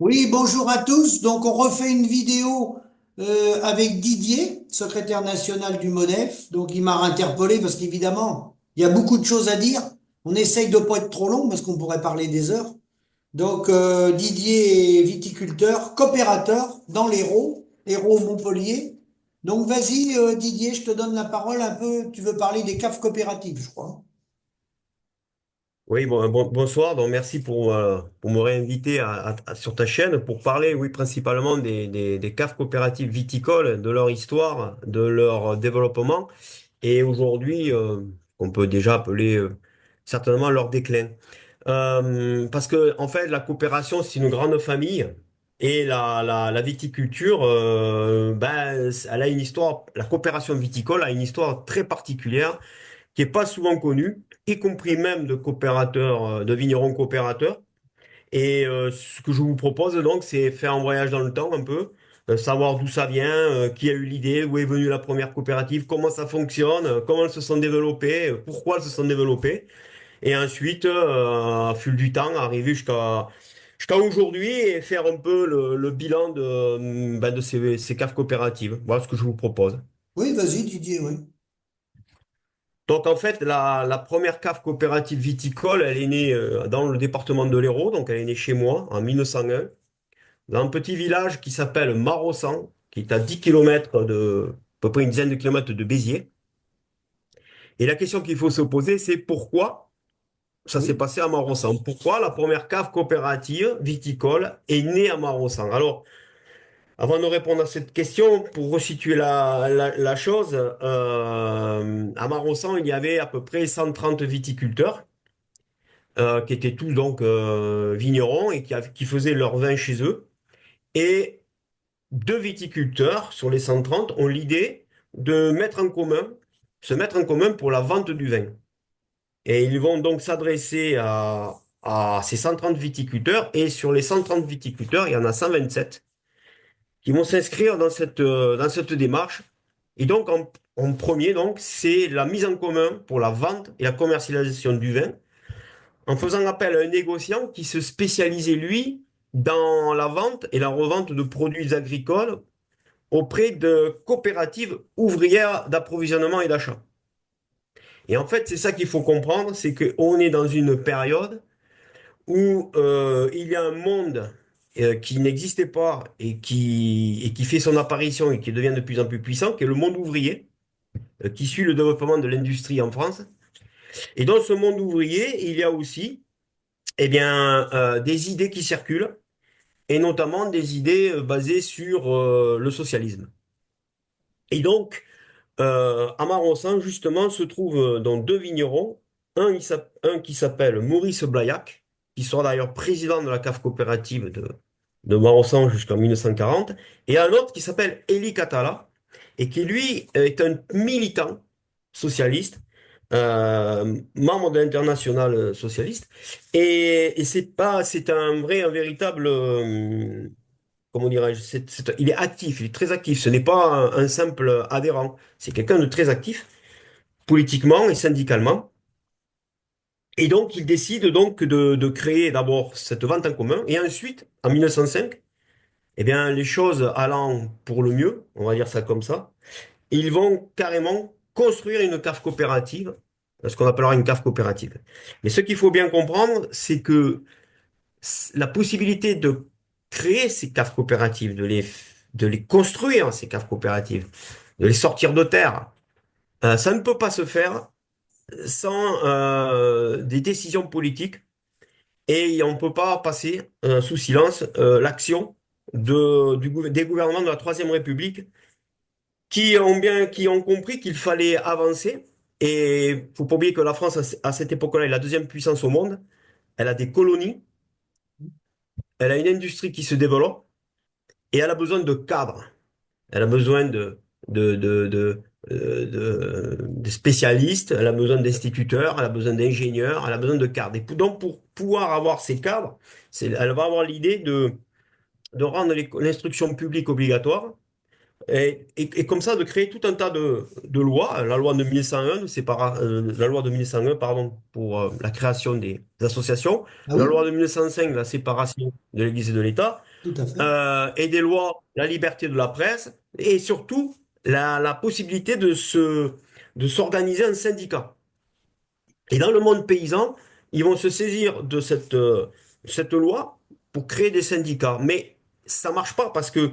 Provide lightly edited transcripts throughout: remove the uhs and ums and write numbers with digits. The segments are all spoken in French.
Oui, bonjour à tous. Donc, on refait une vidéo avec Didier, secrétaire national du MODEF. Donc, il m'a interpellé parce qu'évidemment, il y a beaucoup de choses à dire. On essaye de pas être trop long parce qu'on pourrait parler des heures. Donc, Didier est viticulteur, coopérateur dans l'Hérault, Hérault Montpellier. Donc, vas-y, Didier, je te donne la parole un peu. Tu veux parler des caves coopératives, je crois. Oui, bonsoir. Donc, merci pour me réinviter sur ta chaîne pour parler, oui, principalement des caves coopératives viticoles, de leur histoire, de leur développement et aujourd'hui, on peut déjà appeler certainement leur déclin. Parce que, en fait, la coopération, c'est une grande famille et la viticulture, ben, elle a une histoire, la coopération viticole a une histoire très particulière qui est pas souvent connu, y compris même de coopérateurs, de vignerons coopérateurs. Et ce que je vous propose donc, c'est faire un voyage dans le temps un peu, savoir d'où ça vient, qui a eu l'idée, où est venue la première coopérative, comment ça fonctionne, comment elles se sont développées, pourquoi elles se sont développées. Et ensuite, à fil du temps, arriver jusqu'à aujourd'hui et faire un peu le bilan de ces caves coopératives. Voilà ce que je vous propose. Oui, vas-y, Didier, oui. Donc en fait, la première cave coopérative viticole, elle est née dans le département de l'Hérault, donc elle est née chez moi en 1901, dans un petit village qui s'appelle Marossan, qui est à 10 kilomètres à peu près une dizaine de kilomètres de Béziers. Et la question qu'il faut se poser, c'est pourquoi ça s'est Oui. passé à Marossan? Pourquoi la première cave coopérative viticole est née à Marossan? Alors, avant de répondre à cette question, pour resituer la chose, à Marossan, il y avait à peu près 130 viticulteurs qui étaient tous donc vignerons et qui faisaient leur vin chez eux. Et deux viticulteurs sur les 130 ont l'idée de se mettre en commun pour la vente du vin. Et ils vont donc s'adresser à ces 130 viticulteurs. Et sur les 130 viticulteurs, il y en a 127 qui vont s'inscrire dans cette démarche. Et donc, en premier, donc, c'est la mise en commun pour la vente et la commercialisation du vin en faisant appel à un négociant qui se spécialisait, lui, dans la vente et la revente de produits agricoles auprès de coopératives ouvrières d'approvisionnement et d'achat. Et en fait, c'est ça qu'il faut comprendre, c'est qu'on est dans une période où il y a un monde qui n'existait pas et qui fait son apparition et qui devient de plus en plus puissant, qui est le monde ouvrier, qui suit le développement de l'industrie en France. Et dans ce monde ouvrier, il y a aussi eh bien, des idées qui circulent et notamment des idées basées sur le socialisme. Et donc, à Maraussan, justement, se trouvent donc deux vignerons, un qui s'appelle Maurice Blaillac, qui sera d'ailleurs président de la cave coopérative de Maraussan jusqu'en 1940, et un autre qui s'appelle Élie Catala, et qui lui est un militant socialiste, membre de l'internationale socialiste, et c'est un vrai, un véritable comment dirais-je, il est actif, il est très actif. Ce n'est pas un simple adhérent. C'est quelqu'un de très actif, politiquement et syndicalement. Et donc, il décide donc de créer d'abord cette vente en commun. Et ensuite, en 1905, eh bien, les choses allant pour le mieux, on va dire ça comme ça, ils vont carrément construire une cave coopérative, ce qu'on appellera une cave coopérative. Mais ce qu'il faut bien comprendre, c'est que la possibilité de créer ces caves coopératives, de les construire, ces caves coopératives, de les sortir de terre, ça ne peut pas se faire sans des décisions politiques et on ne peut pas passer sous silence l'action des gouvernements de la Troisième République qui ont compris qu'il fallait avancer. Et faut pas oublier que la France, à cette époque-là, est la deuxième puissance au monde. Elle a des colonies, elle a une industrie qui se développe. Et elle a besoin de cadres. Elle a besoin de spécialistes, elle a besoin d'instituteurs, elle a besoin d'ingénieurs, elle a besoin de cadres. Donc, pour pouvoir avoir ces cadres, elle va avoir l'idée de rendre l'instruction publique obligatoire, Et comme ça, de créer tout un tas de lois. La loi de 1101, la loi de 1101, pardon, pour la création des associations. Ah La oui, loi de 1905, la séparation de l'Église et de l'État. tout à fait. Et des lois, la liberté de la presse. Et surtout, la possibilité de s'organiser en syndicat. Et dans le monde paysan, ils vont se saisir de cette loi pour créer des syndicats. Mais ça marche pas parce que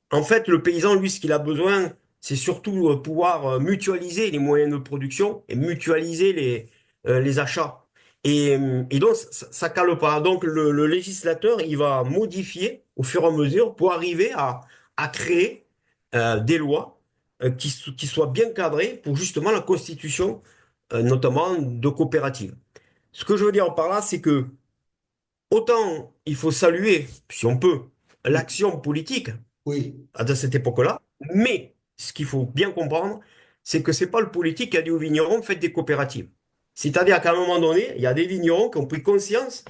en fait, le paysan, lui, ce qu'il a besoin, c'est surtout pouvoir mutualiser les moyens de production et mutualiser les achats. Et donc, ça cale pas. Donc, le législateur, il va modifier au fur et à mesure pour arriver à créer des lois qui soient bien cadrées pour justement la constitution, notamment de coopératives. Ce que je veux dire par là, c'est que autant il faut saluer, si on peut, Oui, l'action politique oui, à cette époque-là. Mais ce qu'il faut bien comprendre, c'est que c'est pas le politique qui a dit aux vignerons, faites des coopératives. C'est-à-dire qu'à un moment donné, il y a des vignerons qui ont pris conscience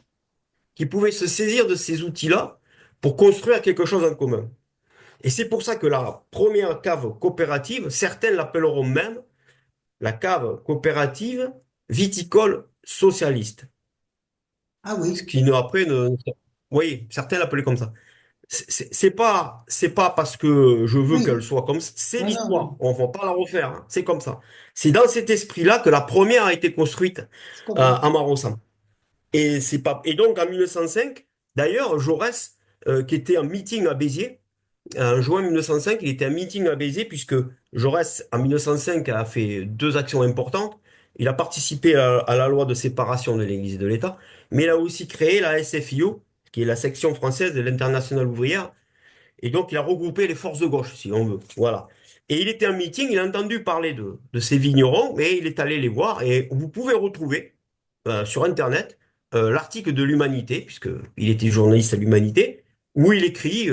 qu'ils pouvaient se saisir de ces outils-là pour construire quelque chose en commun. Et c'est pour ça que la première cave coopérative, certains l'appelleront même la cave coopérative viticole socialiste. ah Ce oui, qui ne, après ne... Oui, certains l'appelaient comme ça. C'est pas parce que je veux qu'elle oui, soit comme ça, c'est non, non, l'histoire. non, On va pas la refaire, hein. C'est comme ça. C'est dans cet esprit-là que la première a été construite je comprends. à Maraussan. Et c'est pas et donc en 1905, d'ailleurs Jaurès qui était en meeting à Béziers en juin 1905, il était en meeting à Béziers puisque Jaurès en 1905 a fait deux actions importantes. Il a participé à la loi de séparation de l'Église et de l'État, mais il a aussi créé la SFIO, qui est la section française de l'Internationale ouvrière, et donc, il a regroupé les forces de gauche, si on veut. Voilà. Et il était en meeting, il a entendu parler de ces vignerons, et il est allé les voir. Et vous pouvez retrouver sur Internet l'article de l'Humanité, puisque il était journaliste à l'Humanité, où il écrit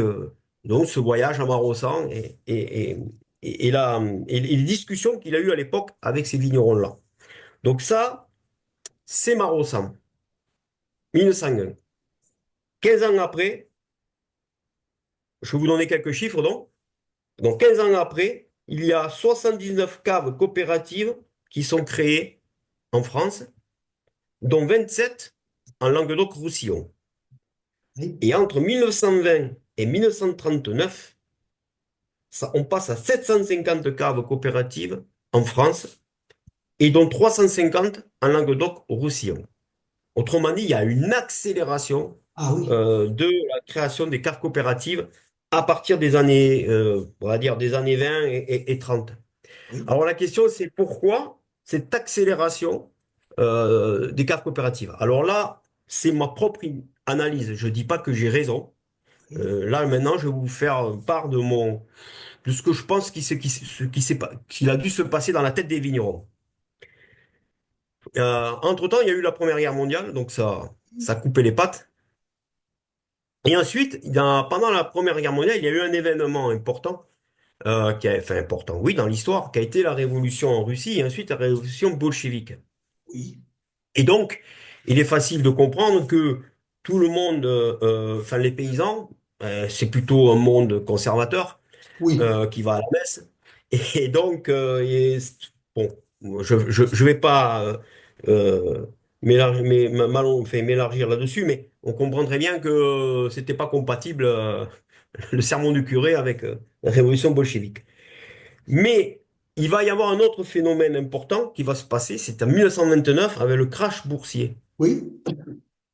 donc ce voyage à Marossan et les discussions qu'il a eues à l'époque avec ces vignerons-là. Donc ça, c'est Marossan, 1901. 15 ans après, je vais vous donner quelques chiffres donc. Donc 15 ans après, il y a 79 caves coopératives qui sont créées en France, dont 27 en Languedoc-Roussillon. Oui. Et entre 1920 et 1939, on passe à 750 caves coopératives en France et dont 350 en Languedoc-Roussillon. Autrement dit, il y a une accélération Ah oui, de la création des caves coopératives à partir des années, on va dire des années 20 et 30. oui, Alors la question, c'est pourquoi cette accélération des cartes coopératives? Alors là, c'est ma propre analyse. Je ne dis pas que j'ai raison. oui, Là, maintenant, je vais vous faire part de ce que je pense qu'il a dû se passer dans la tête des vignerons. Entre-temps, il y a eu la Première Guerre mondiale, donc ça a coupé les pattes. Et ensuite, pendant la Première Guerre mondiale, il y a eu un événement important, enfin important, oui, dans l'histoire, qui a été la révolution en Russie et ensuite la révolution bolchevique. oui, Et donc, il est facile de comprendre que tout le monde, enfin les paysans, c'est plutôt un monde conservateur oui, qui va à la messe. Et donc, bon, je vais pas m'élargir là-dessus, mais on comprend très bien que c'était pas compatible le sermon du curé avec la révolution bolchevique. Mais il va y avoir un autre phénomène important qui va se passer, c'est en 1929 avec le crash boursier oui,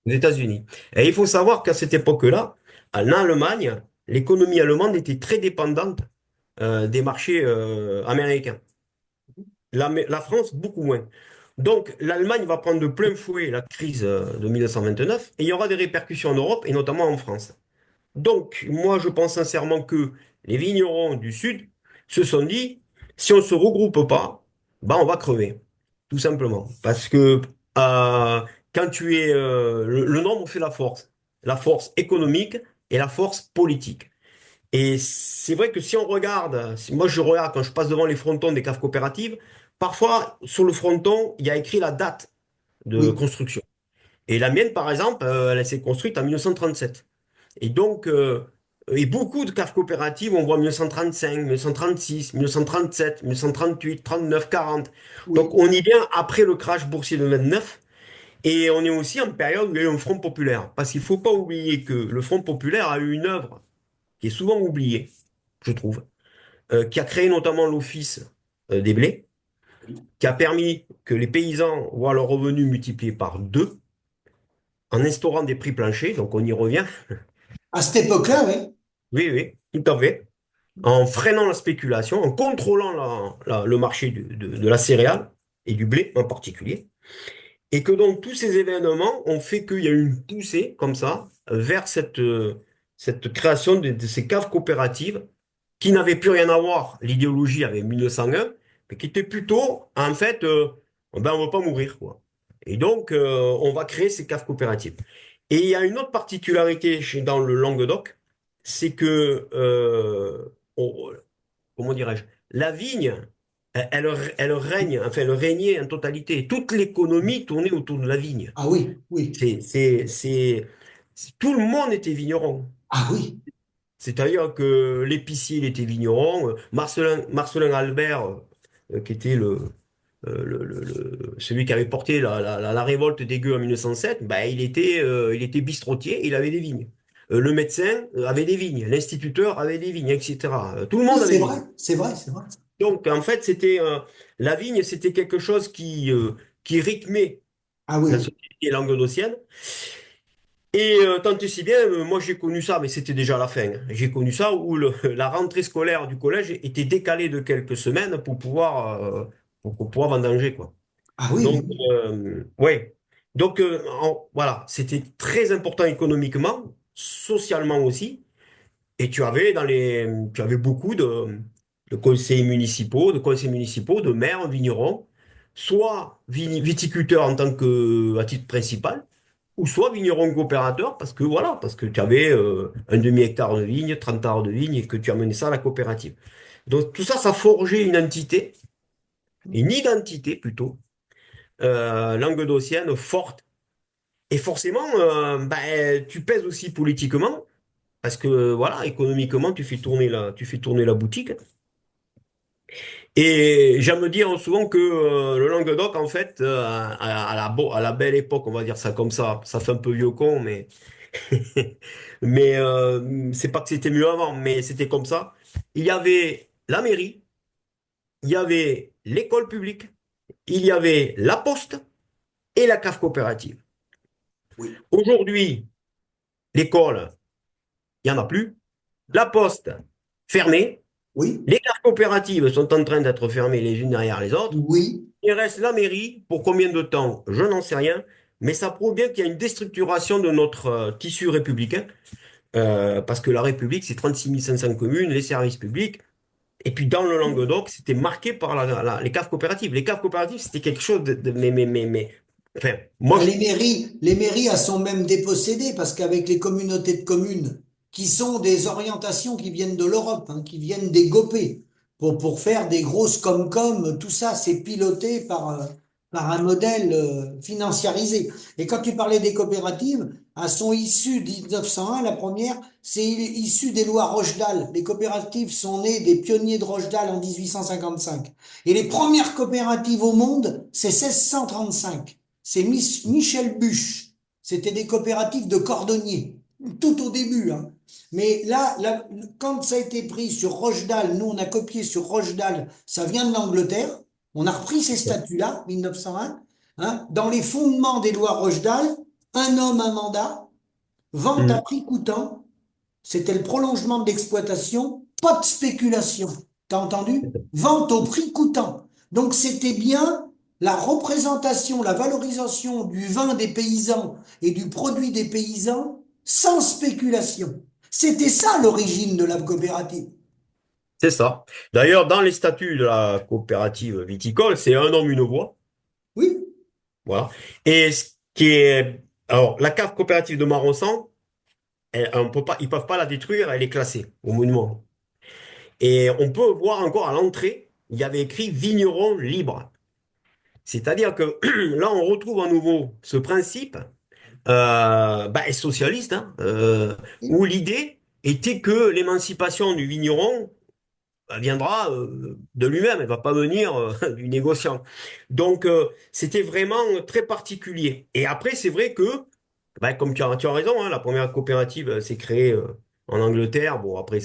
aux États-Unis. Et il faut savoir qu'à cette époque-là, en Allemagne, l'économie allemande était très dépendante des marchés américains. La France, beaucoup moins. Donc, l'Allemagne va prendre de plein fouet la crise de 1929 et il y aura des répercussions en Europe et notamment en France. Donc, moi, je pense sincèrement que les vignerons du Sud se sont dit, si on ne se regroupe pas, bah, on va crever, tout simplement. Parce que quand tu es... le nombre fait la force économique et la force politique. Et c'est vrai que si on regarde, moi je regarde quand je passe devant les frontons des caves coopératives, parfois sur le fronton, il y a écrit la date de oui, construction. Et la mienne, par exemple, elle s'est construite en 1937. Et donc, Et beaucoup de caves coopératives, on voit 1935, 1936, 1937, 1938, 39, 40. Donc Oui. on y vient après le crash boursier de 29 et on est aussi en période où il y a eu un Front populaire. Parce qu'il ne faut pas oublier que le Front populaire a eu une œuvre qui est souvent oubliée, je trouve, qui a créé notamment l'Office des blés, qui a permis que les paysans voient leurs revenus multipliés par deux en instaurant des prix planchers, donc on y revient. À cette époque-là, oui. Oui, oui, tout à fait. En freinant la spéculation, en contrôlant le marché de la céréale et du blé en particulier. Et que donc tous ces événements ont fait qu'il y a eu une poussée comme ça vers cette création de ces caves coopératives qui n'avaient plus rien à voir, l'idéologie avec 1901, mais qui était plutôt, en fait, ben, on ne va pas mourir, quoi. Et donc, on va créer ces caves coopératives. Et il y a une autre particularité dans le Languedoc, c'est que, comment dirais-je, la vigne, elle règne, enfin, elle régnait en totalité. Toute l'économie tournait autour de la vigne. Ah oui, oui. Tout le monde était vigneron. Ah oui. C'est-à-dire que l'épicier, il était vigneron. Marcelin Albert, qui était celui qui avait porté la révolte des gueux en 1907, ben, il était bistrotier, il avait des vignes. Le médecin avait des vignes, l'instituteur avait des vignes, etc. Tout le Oui, monde avait c'est des vrai, vignes. c'est vrai, c'est vrai. Donc, en fait, la vigne, c'était quelque chose qui rythmait Ah la oui. société languedocienne. Et tant et si bien, moi j'ai connu ça, mais c'était déjà la fin. J'ai connu ça où la rentrée scolaire du collège était décalée de quelques semaines pour pouvoir vendanger, quoi. Ah oui, mais Donc, oui. ouais. Donc, voilà, c'était très important économiquement, socialement aussi. Et tu avais beaucoup conseillers municipaux, de maires, vignerons, soit viticulteurs en tant que, à titre principal, ou soit vignerons coopérateurs, parce que voilà, parce que tu avais un demi-hectare de vigne, 30 hectares de vigne, et que tu amenais ça à la coopérative. Donc tout ça, ça forgeait une identité plutôt, languedocienne forte. Et forcément, ben, tu pèses aussi politiquement, parce que voilà, économiquement, tu fais tourner la boutique. Et j'aime dire souvent que le Languedoc, en fait, à la belle époque, on va dire ça comme ça fait un peu vieux con, mais mais c'est pas que c'était mieux avant, mais c'était comme ça. Il y avait la mairie, il y avait l'école publique, il y avait la poste et la cave coopérative. Oui, Aujourd'hui, l'école, il n'y en a plus. La poste, fermée. oui, Les caves coopératives sont en train d'être fermées les unes derrière les autres. oui. Il reste la mairie. Pour combien de temps? Je n'en sais rien. Mais ça prouve bien qu'il y a une déstructuration de notre tissu républicain. Parce que la République, c'est 36 500 communes, les services publics. Et puis dans le Languedoc, c'était marqué par les caves coopératives. Les caves coopératives, c'était quelque chose enfin, moi, Ben, les mairies, elles sont même dépossédées parce qu'avec les communautés de communes, qui sont des orientations qui viennent de l'Europe, hein, qui viennent des GOPÉ, pour faire des grosses com-com, tout ça, c'est piloté par un modèle financiarisé. Et quand tu parlais des coopératives, elles sont issues de 1901, la première, c'est issu des lois Rochedale. Les coopératives sont nées des pionniers de Rochedale en 1855. Et les premières coopératives au monde, c'est 1635. C'est Michel Buch. C'était des coopératives de cordonniers, tout au début, hein. Mais là, quand ça a été pris sur Rochdale, nous on a copié sur Rochdale, ça vient de l'Angleterre, on a repris ces statuts-là, 1901, hein. Dans les fondements des lois Rochdale, un homme, un mandat, vente à hum, prix coûtant, c'était le prolongement de l'exploitation, pas de spéculation. T'as entendu? Vente au prix coûtant. Donc c'était bien la représentation, la valorisation du vin des paysans et du produit des paysans sans spéculation. C'était ça l'origine de la coopérative. c'est ça. D'ailleurs, dans les statuts de la coopérative viticole, c'est un homme, une voix. Oui, Voilà. Et ce qui est. Alors, la cave coopérative de Maraussan, on peut pas, ils peuvent pas la détruire, elle est classée au monument. Et on peut voir encore à l'entrée, il y avait écrit vigneron libre. C'est-à-dire que là, on retrouve à nouveau ce principe socialiste, hein, où l'idée était que l'émancipation du vigneron viendra de lui-même, elle va pas venir du négociant. Donc, c'était vraiment très particulier. Et après, c'est vrai que, bah, comme tu as raison, hein, la première coopérative s'est créée en Angleterre. Bon, après,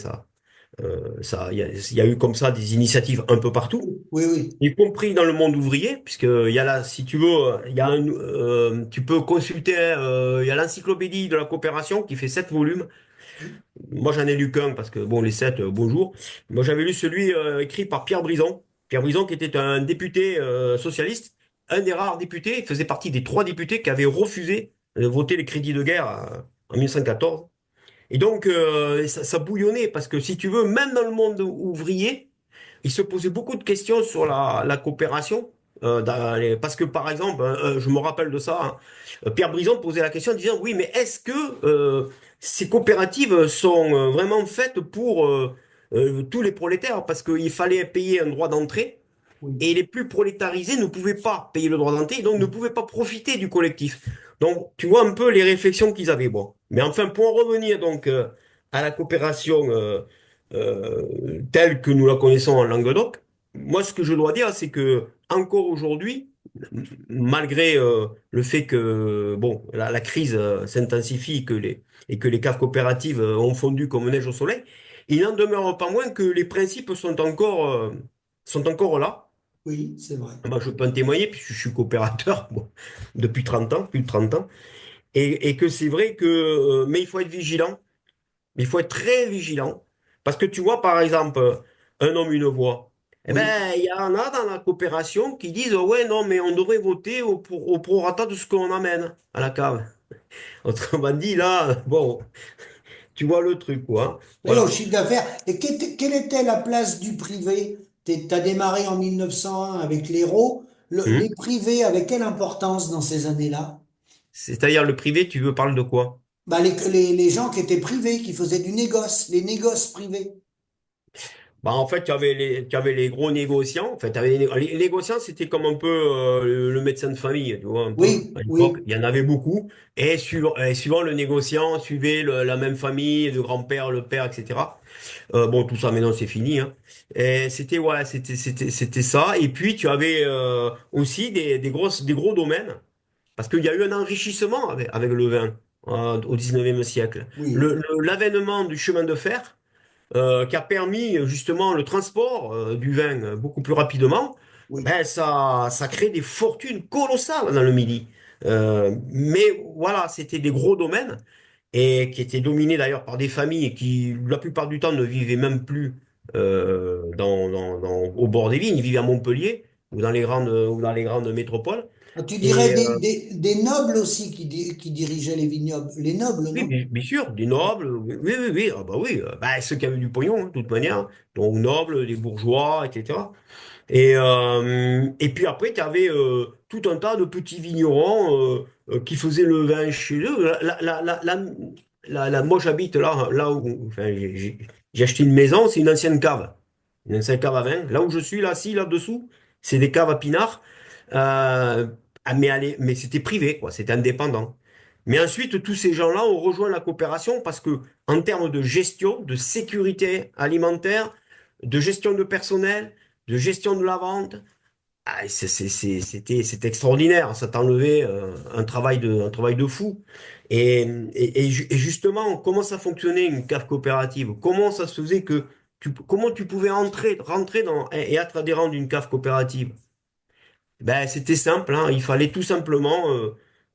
il y a eu comme ça des initiatives un peu partout, Oui, oui. y compris dans le monde ouvrier, puisque il y a là, si tu veux, tu peux consulter, il y a l'encyclopédie de la coopération qui fait 7 volumes. Moi, j'en ai lu qu'un parce que, bon, les 7, bonjour. Moi, j'avais lu celui écrit par Pierre Brison. Pierre Brison, qui était un député socialiste, un des rares députés, il faisait partie des 3 députés qui avaient refusé de voter les crédits de guerre en 1914. Et donc, ça bouillonnait parce que, si tu veux, même dans le monde ouvrier, il se posait beaucoup de questions sur la coopération. Parce que, par exemple, je me rappelle de ça, hein, Pierre Brison posait la question en disant, oui, mais est-ce que ces coopératives sont vraiment faites pour tous les prolétaires? Parce qu'il fallait payer un droit d'entrée Oui. et les plus prolétarisés ne pouvaient pas payer le droit d'entrée, donc ne pouvaient pas profiter du collectif. Donc, tu vois un peu les réflexions qu'ils avaient. Bon. Mais enfin, pour en revenir donc à la coopération telle que nous la connaissons en Languedoc, moi, ce que je dois dire, c'est que encore aujourd'hui, malgré le fait que bon, la crise s'intensifie et que les caves coopératives ont fondu comme neige au soleil, il n'en demeure pas moins que les principes sont encore là. Oui, c'est vrai. Moi, je peux en témoigner puisque je suis coopérateur bon, depuis 30 ans, plus de 30 ans, et que c'est vrai que, mais il faut être vigilant, il faut être très vigilant, parce que tu vois, par exemple, un homme, une voix, eh ben, Oui. il y en a dans la coopération qui disent, ouais, non, mais on devrait voter au prorata de ce qu'on amène à la cave. Autrement dit, là, bon, tu vois le truc, quoi. Hein. Oui, au Voilà. chiffre d'affaires. Et quelle était la place du privé? Tu as démarré en 1901 avec l'Hérault. Les Hum. privés avaient quelle importance dans ces années-là? C'est-à-dire le privé, tu veux parler de quoi? Bah, les gens qui étaient privés, qui faisaient du négoce, les négoces privés. Bah, en fait, tu avais les gros négociants. En fait, les négociants, c'était comme un peu le médecin de famille, tu vois, un peu. Oui, À l'époque, oui, il y en avait beaucoup. Et suivant le négociant, suivait la même famille, le grand-père, le père, etc. Bon, tout ça, maintenant, c'est fini. Hein. Et c'était, ouais, c'était ça. Et puis, tu avais aussi des gros domaines. Parce qu'il y a eu un enrichissement avec le vin au 19e siècle. oui, L'avènement du chemin de fer qui a permis justement le transport du vin beaucoup plus rapidement, oui. ben ça crée des fortunes colossales dans le Midi. Mais voilà, c'était des gros domaines et qui étaient dominés d'ailleurs par des familles qui, la plupart du temps, ne vivaient même plus au bord des vignes, ils vivaient à Montpellier ou dans les grandes métropoles. Ah, tu dirais Et des nobles aussi qui dirigeaient les vignobles. Les nobles, oui, non? bien sûr, des nobles, oui, oui, oui, oui, ah bah oui, bah, ceux qui avaient du pognon, hein, de toute manière, donc nobles, des bourgeois, etc. Et puis après, tu avais tout un tas de petits vignerons qui faisaient le vin chez eux. Moi, j'habite là où enfin, j'ai acheté une maison, c'est une ancienne cave à vin. Là où je suis, là-dessous, c'est des caves à pinard. Euh, mais c'était privé, quoi, c'était indépendant. Mais ensuite, tous ces gens-là ont rejoint la coopération parce que, en termes de gestion, de sécurité alimentaire, de gestion de personnel, de gestion de la vente, c'était extraordinaire. Ça t'enlevait un travail de fou. Et justement, comment ça fonctionnait une cave coopérative? Comment ça se faisait que comment tu pouvais rentrer et être adhérent d'une cave coopérative? Ben, c'était simple, hein. Il fallait tout simplement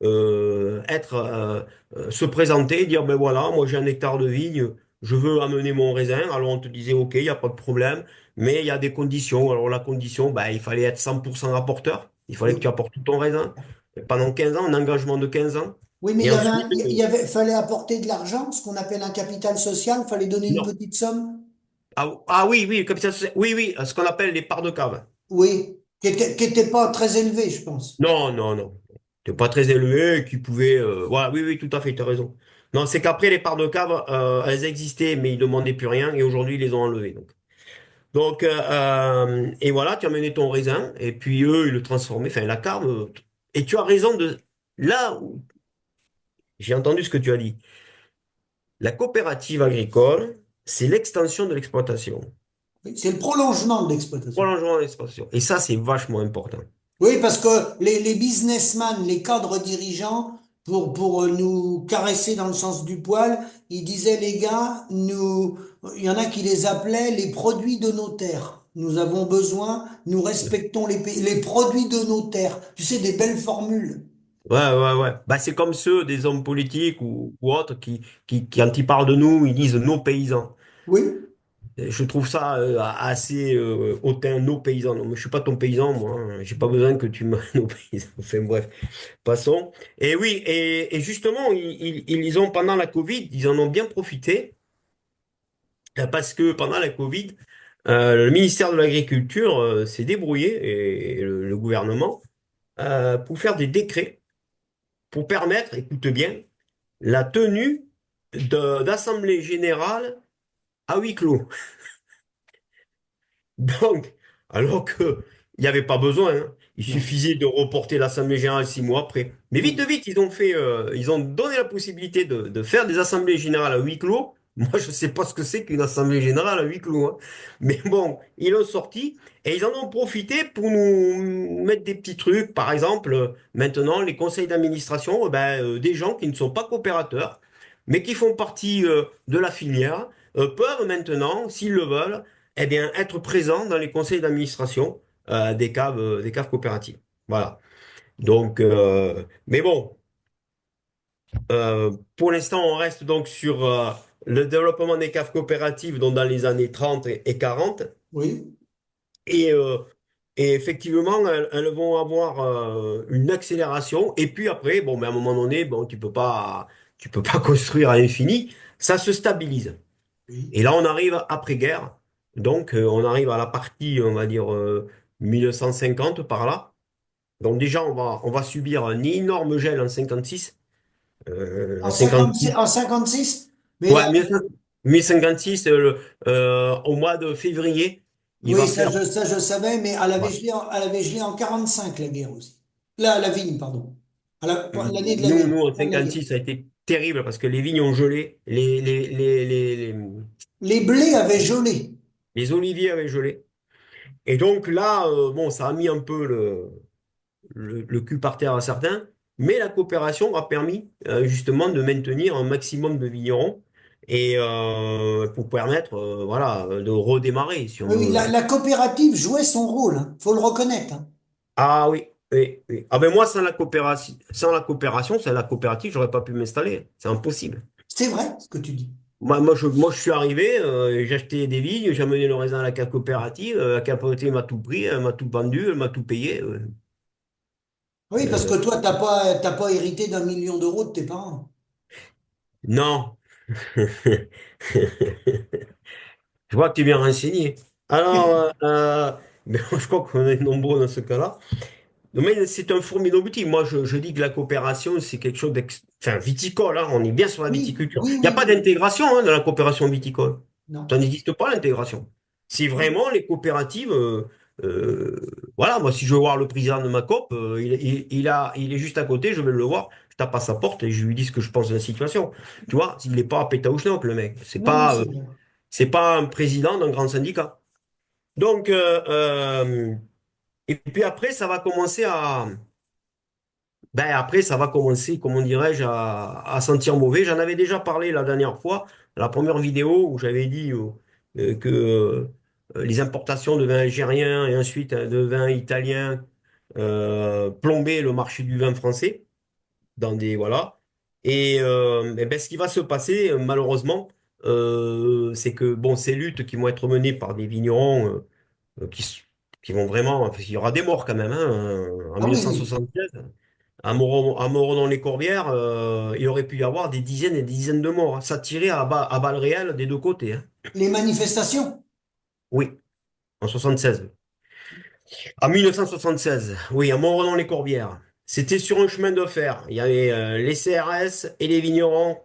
se présenter, dire ben voilà, moi j'ai un hectare de vigne, je veux amener mon raisin. Alors on te disait ok, il n'y a pas de problème, mais il y a des conditions. Alors la condition, ben, il fallait être 100% apporteur, il fallait que tu Oui. apportes tout ton raisin pendant 15 ans, un engagement de 15 ans. Oui, mais Et ensuite, fallait apporter de l'argent, ce qu'on appelle un capital social, fallait donner une non. petite somme. Oui, oui, le capital social, oui, oui, ce qu'on appelle les parts de cave. Oui, qui était pas très élevé, je pense. Non, non, non. T'es pas très élevé, qui pouvait. Voilà, oui, oui, tout à fait, tu as raison. Non, c'est qu'après, les parts de cave, elles existaient, mais ils demandaient plus rien, et aujourd'hui, ils les ont enlevées. Et voilà, tu amenais ton raisin, et puis eux, ils le transformaient, enfin, la cave. Et tu as raison de. Là où j'ai entendu ce que tu as dit. La coopérative agricole, c'est l'extension de l'exploitation. Oui, c'est le prolongement de l'exploitation. Prolongement de l'exploitation. Et ça, c'est vachement important. Oui, parce que les businessmen, les cadres dirigeants, pour nous caresser dans le sens du poil, ils disaient, les gars, il y en a qui les appelaient les produits de nos terres. Nous avons besoin, nous respectons les produits de nos terres. Tu sais, des belles formules. Ouais, ouais, ouais. Bah, c'est comme ceux des hommes politiques ou autres quand ils parlent de nous, ils disent nos paysans. Oui, Et je trouve ça assez hautain, nos paysans. Non, mais je suis pas ton paysan, moi, hein. J'ai pas besoin que tu me nos paysans. Enfin bref, passons. Et oui, et justement, ils ont pendant la Covid, ils en ont bien profité parce que pendant la Covid, le ministère de l'Agriculture s'est débrouillé et le gouvernement pour faire des décrets pour permettre, écoute bien, la tenue d'assemblées générales à huis clos. Donc, alors que il n'y avait pas besoin, hein. Il non. suffisait de reporter l'Assemblée générale 6 mois après. Mais vite de Oui. vite, ils ont donné la possibilité de faire des assemblées générales à huis clos. Moi, je ne sais pas ce que c'est qu'une assemblée générale à huis clos, hein. Mais bon, ils l'ont sorti et ils en ont profité pour nous mettre des petits trucs. Par exemple, maintenant, les conseils d'administration, des gens qui ne sont pas coopérateurs, mais qui font partie de la filière, peuvent maintenant, s'ils le veulent, eh bien, être présent dans les conseils d'administration des caves coopératives. Voilà. Donc, mais bon, pour l'instant, on reste donc sur le développement des caves coopératives donc dans les années 30 et 40. Oui. Et, euh, et effectivement, elles vont avoir une accélération. Et puis après, bon, mais à un moment donné, bon, tu peux pas construire à l'infini. Ça se stabilise. Oui. Et là, on arrive après-guerre. Donc, on arrive à la partie, on va dire, 1950 par là. Donc déjà, on va subir un énorme gel en 56. En En 56. 56, en 56? Mais Ouais, 1056, au mois de février, il oui, va faire. ça je savais, mais Ouais. elle avait gelé en 45 la guerre aussi. La vigne, pardon. L'année de la Nous, guerre. nous, en Pas de la guerre. 56, ça a été terrible parce que les vignes ont gelé, Les blés avaient gelé. les oliviers avaient gelé. Et donc là, bon, ça a mis un peu le cul par terre à certains, mais la coopération a permis justement de maintenir un maximum de vignerons et pour permettre voilà, de redémarrer, si on Oui, oui, veut. la coopérative jouait son rôle, hein. Faut le reconnaître, hein. Ah oui, oui, oui. Ah ben moi, sans la coopération, sans la coopérative, j'aurais pas pu m'installer. C'est impossible. C'est vrai ce que tu dis. Moi, je suis arrivé, j'ai acheté des vignes, j'ai amené le raisin à la cave coopérative, la coopérative m'a tout pris, elle m'a tout vendu, elle m'a tout payé. Oui, parce que Euh, toi, t'as pas hérité d'1 million d'euros de tes parents. non. Je vois que tu es bien renseigné. Alors, mais je crois qu'on est nombreux dans ce cas-là. Mais c'est un formidable outil. Moi, je dis que la coopération, c'est quelque chose enfin, viticole, hein. On est bien sur la Oui, viticulture. oui, Il n'y a oui, pas oui. d'intégration, hein, dans la coopération viticole. Ça Non. n'existe pas, l'intégration. C'est Non. vraiment les coopératives. Euh, voilà, moi, si je veux voir le président de ma coop, il est juste à côté, je vais le voir, je tape à sa porte et je lui dis ce que je pense de la situation. Tu vois, il n'est pas à Pétaouchnok, le mec. Non, non, c'est vrai. C'est pas un président d'un grand syndicat. Donc, et puis après, après, ça va commencer, comment dirais-je, à sentir mauvais. J'en avais déjà parlé la dernière fois, la première vidéo où j'avais dit que les importations de vin algérien et ensuite de vin italien plombaient le marché du vin français dans des, voilà. Et ben, ce qui va se passer, malheureusement, c'est que bon, ces luttes qui vont être menées par des vignerons qui vont vraiment, parce qu'il y aura des morts quand même, hein, en Ah oui, oui. 1976. À Moron-les-Corbières, il aurait pu y avoir des dizaines et des dizaines de morts, hein. Ça tirait à balles réelles des deux côtés, hein. Les manifestations. Oui, en 76. En 1976, oui, à Moron-les-Corbières. C'était sur un chemin de fer. Il y avait les CRS et les vignerons.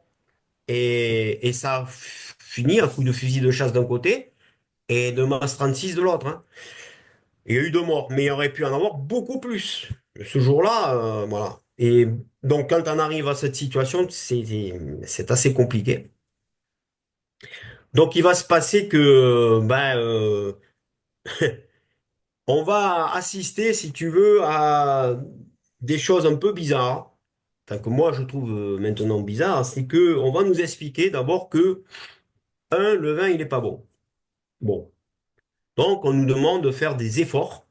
Et ça a fini à coup de fusil de chasse d'un côté et de masse 36 de l'autre, hein. Il y a eu 2 morts, mais il y aurait pu en avoir beaucoup plus. Ce jour-là, voilà. Et donc, quand on arrive à cette situation, c'est assez compliqué. Donc il va se passer que on va assister, si tu veux, à des choses un peu bizarres. Enfin, que moi je trouve maintenant bizarre, c'est que on va nous expliquer d'abord que, le vin, il n'est pas bon. Bon. Donc on nous demande de faire des efforts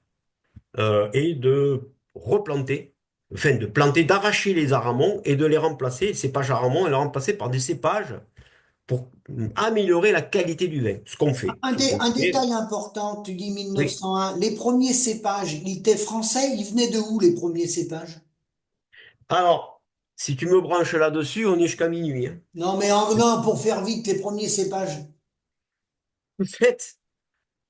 et de replanter, enfin de planter, d'arracher les aramons et de les remplacer, cépages aramons, et les remplacer par des cépages pour améliorer la qualité du vin. Ce qu'on fait. Ce qu'on Un fait. détail important, tu dis Oui. 1901, les premiers cépages, ils étaient français, ils venaient de où les premiers cépages? Alors, si tu me branches là-dessus, on est jusqu'à minuit, hein. Non, mais non, pour faire vite, les premiers cépages. En fait,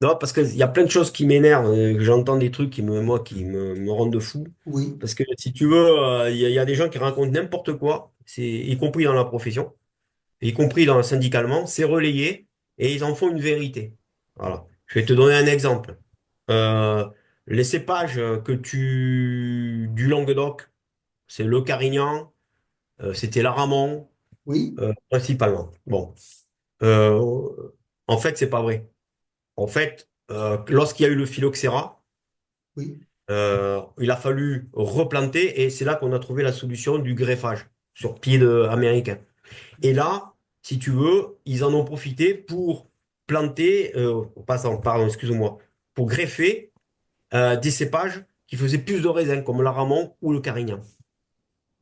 non, parce qu'il y a plein de choses qui m'énervent. J'entends des trucs moi, me rendent fou. Oui, Parce que si tu veux, il y a des gens qui racontent n'importe quoi, y compris dans la profession, y compris syndicalement, c'est relayé et ils en font une vérité. Voilà. Je vais te donner un exemple. Euh, les cépages du Languedoc, c'est le Carignan, c'était l'Aramon, oui, principalement. Bon. Euh, En fait, c'est pas vrai. En fait, lorsqu'il y a eu le phylloxéra, oui. il a fallu replanter et c'est là qu'on a trouvé la solution du greffage sur pied américain. Et là, si tu veux, ils en ont profité pour planter, pardon, excuse-moi, pour greffer des cépages qui faisaient plus de raisins, comme l'Aramon ou le Carignan.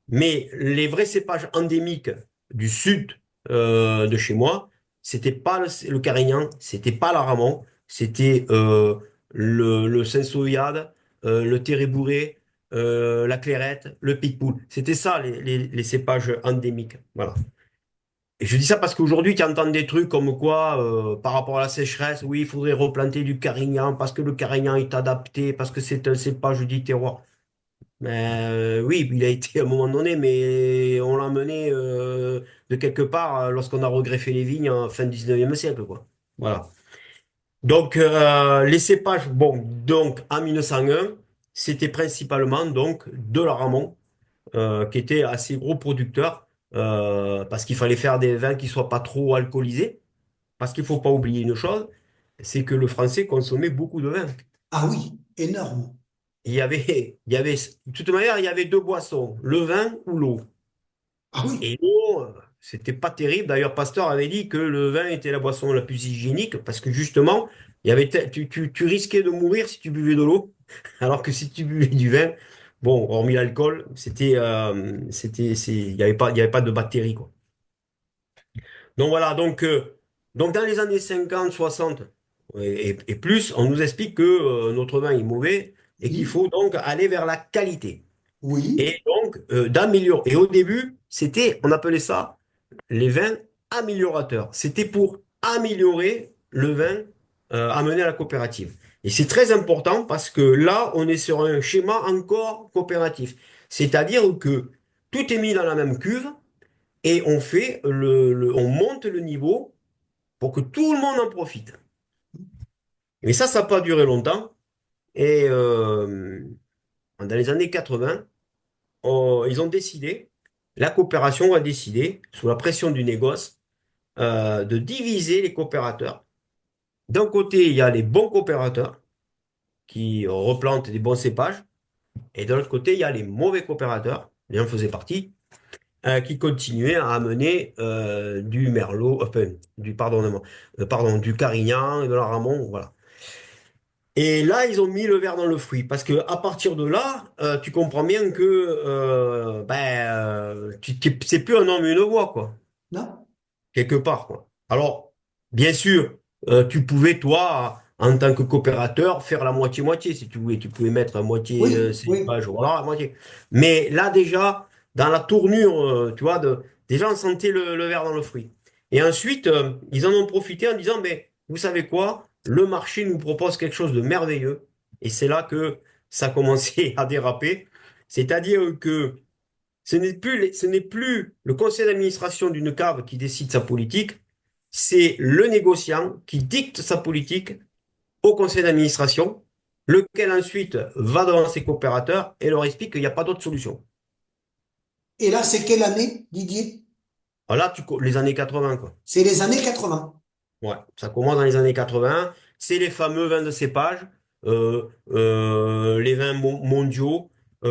Mais les vrais cépages endémiques du sud de chez moi, c'était pas le Carignan, c'était pas l'Aramon, c'était le Saint-Sauviade, le Térébouré, la Clairette, le Picpoul. C'était ça les cépages endémiques. Voilà. Et je dis ça parce qu'aujourd'hui, tu entends des trucs comme quoi, par rapport à la sécheresse, oui, il faudrait replanter du Carignan parce que le Carignan est adapté, parce que c'est un cépage du terroir. Oui, il a été à un moment donné, mais on l'a mené de quelque part lorsqu'on a regreffé les vignes en fin du 19e siècle, quoi. Voilà. Donc, les cépages, bon, donc en 1901, c'était principalement donc de l'Aramon, qui était assez gros producteur, parce qu'il fallait faire des vins qui soient pas trop alcoolisés, parce qu'il faut pas oublier une chose, c'est que le Français consommait beaucoup de vin. Ah oui, énorme. De toute manière, il y avait deux boissons, le vin ou l'eau. Ah oui, Et l'eau, c'était pas terrible. D'ailleurs, Pasteur avait dit que le vin était la boisson la plus hygiénique parce que justement, tu risquais de mourir si tu buvais de l'eau, alors que si tu buvais du vin, bon, hormis l'alcool, il y avait pas de bactéries, quoi. Donc voilà, donc dans les années 50, 60 et plus, on nous explique que notre vin est mauvais et qu'il oui, faut donc aller vers la qualité. oui. Et donc, d'améliorer. Et au début, on appelait ça les vins améliorateurs. C'était pour améliorer le vin amené à la coopérative. Et c'est très important parce que là, on est sur un schéma encore coopératif. C'est-à-dire que tout est mis dans la même cuve et on fait on monte le niveau pour que tout le monde en profite. Mais ça n'a pas duré longtemps. Et dans les années 80, ils ont décidé, la coopération a décidé, sous la pression du négoce, de diviser les coopérateurs. D'un côté, il y a les bons coopérateurs qui replantent des bons cépages, et de l'autre côté, il y a les mauvais coopérateurs, et j'en faisais partie, qui continuaient à amener du merlot, enfin, du carignan et de l'aramon, voilà. Et là, ils ont mis le verre dans le fruit, parce que à partir de là, tu comprends bien que c'est plus un homme et une voix, quoi, Non? quelque part, quoi. Alors, bien sûr, tu pouvais, toi, en tant que coopérateur, faire la moitié-moitié, si tu voulais. Tu pouvais mettre à moitié Oui, oui. cépage, voilà, à moitié. Mais là, déjà, dans la tournure, tu vois, déjà, on sentait le verre dans le fruit. Et ensuite, ils en ont profité en disant, mais vous savez quoi? Le marché nous propose quelque chose de merveilleux. Et c'est là que ça a commencé à déraper. C'est-à-dire que ce n'est plus le conseil d'administration d'une cave qui décide sa politique, c'est le négociant qui dicte sa politique au conseil d'administration, lequel ensuite va devant ses coopérateurs et leur explique qu'il n'y a pas d'autre solution. Et là, c'est quelle année, Didier? Alors là, les années 80, quoi. C'est les années 80. Ouais, ça commence dans les années 80. C'est les fameux vins de cépage, les vins mondiaux.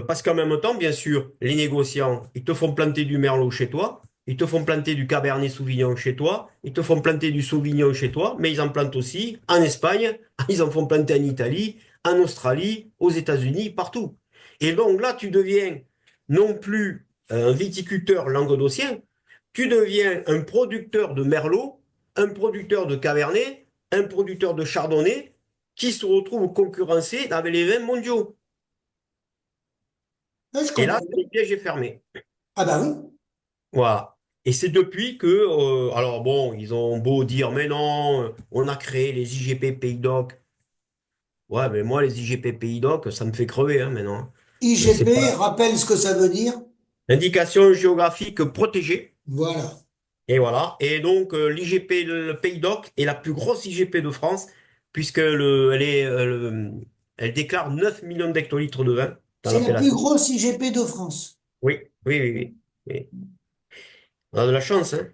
Parce qu'en même temps, bien sûr, les négociants, ils te font planter du merlot chez toi, ils te font planter du cabernet sauvignon chez toi, ils te font planter du sauvignon chez toi, mais ils en plantent aussi en Espagne, ils en font planter en Italie, en Australie, aux États-Unis, partout. Et donc là, tu deviens non plus un viticulteur languedocien, tu deviens un producteur de merlot, un producteur de Cabernet, un producteur de Chardonnay qui se retrouve concurrencé avec les vins mondiaux. Ouais, je Et là, comprends. le piège est fermé. Ah bah oui. Voilà. Et c'est depuis que, alors bon, ils ont beau dire, mais non, on a créé les IGP Pays d'Oc. Ouais, mais moi, les IGP Pays d'Oc, ça me fait crever, hein, maintenant. C'est pas IGP, rappelle ce que ça veut dire. l'indication géographique protégée. Voilà. Et voilà. Et donc, l'IGP, le Pays d'Oc, est la plus grosse IGP de France, puisque elle déclare 9 millions d'hectolitres de vin dans C'est la plus l'appellation. grosse IGP de France. Oui, oui, oui, oui. Oui. On a de la chance, hein.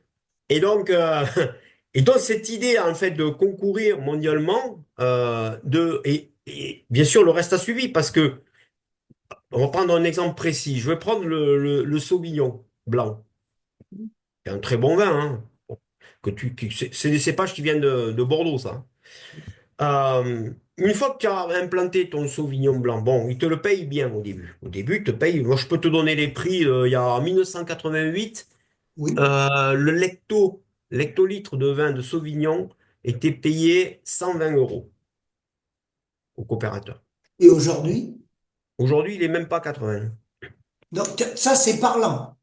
Et donc, et donc, cette idée, en fait, de concourir mondialement, et bien sûr, le reste a suivi, parce que, on va prendre un exemple précis. Je vais prendre le Sauvignon blanc. C'est un très bon vin, hein. C'est des cépages qui viennent de Bordeaux, ça. Une fois que tu as implanté ton Sauvignon blanc, bon, il te le paye bien au début. Au début, il te paye. Moi, je peux te donner les prix. Il y a en 1988, Oui. l'hectolitre de vin de Sauvignon était payé 120 euros au coopérateur. Et aujourd'hui? Aujourd'hui, il est même pas 80. Donc, ça, c'est parlant.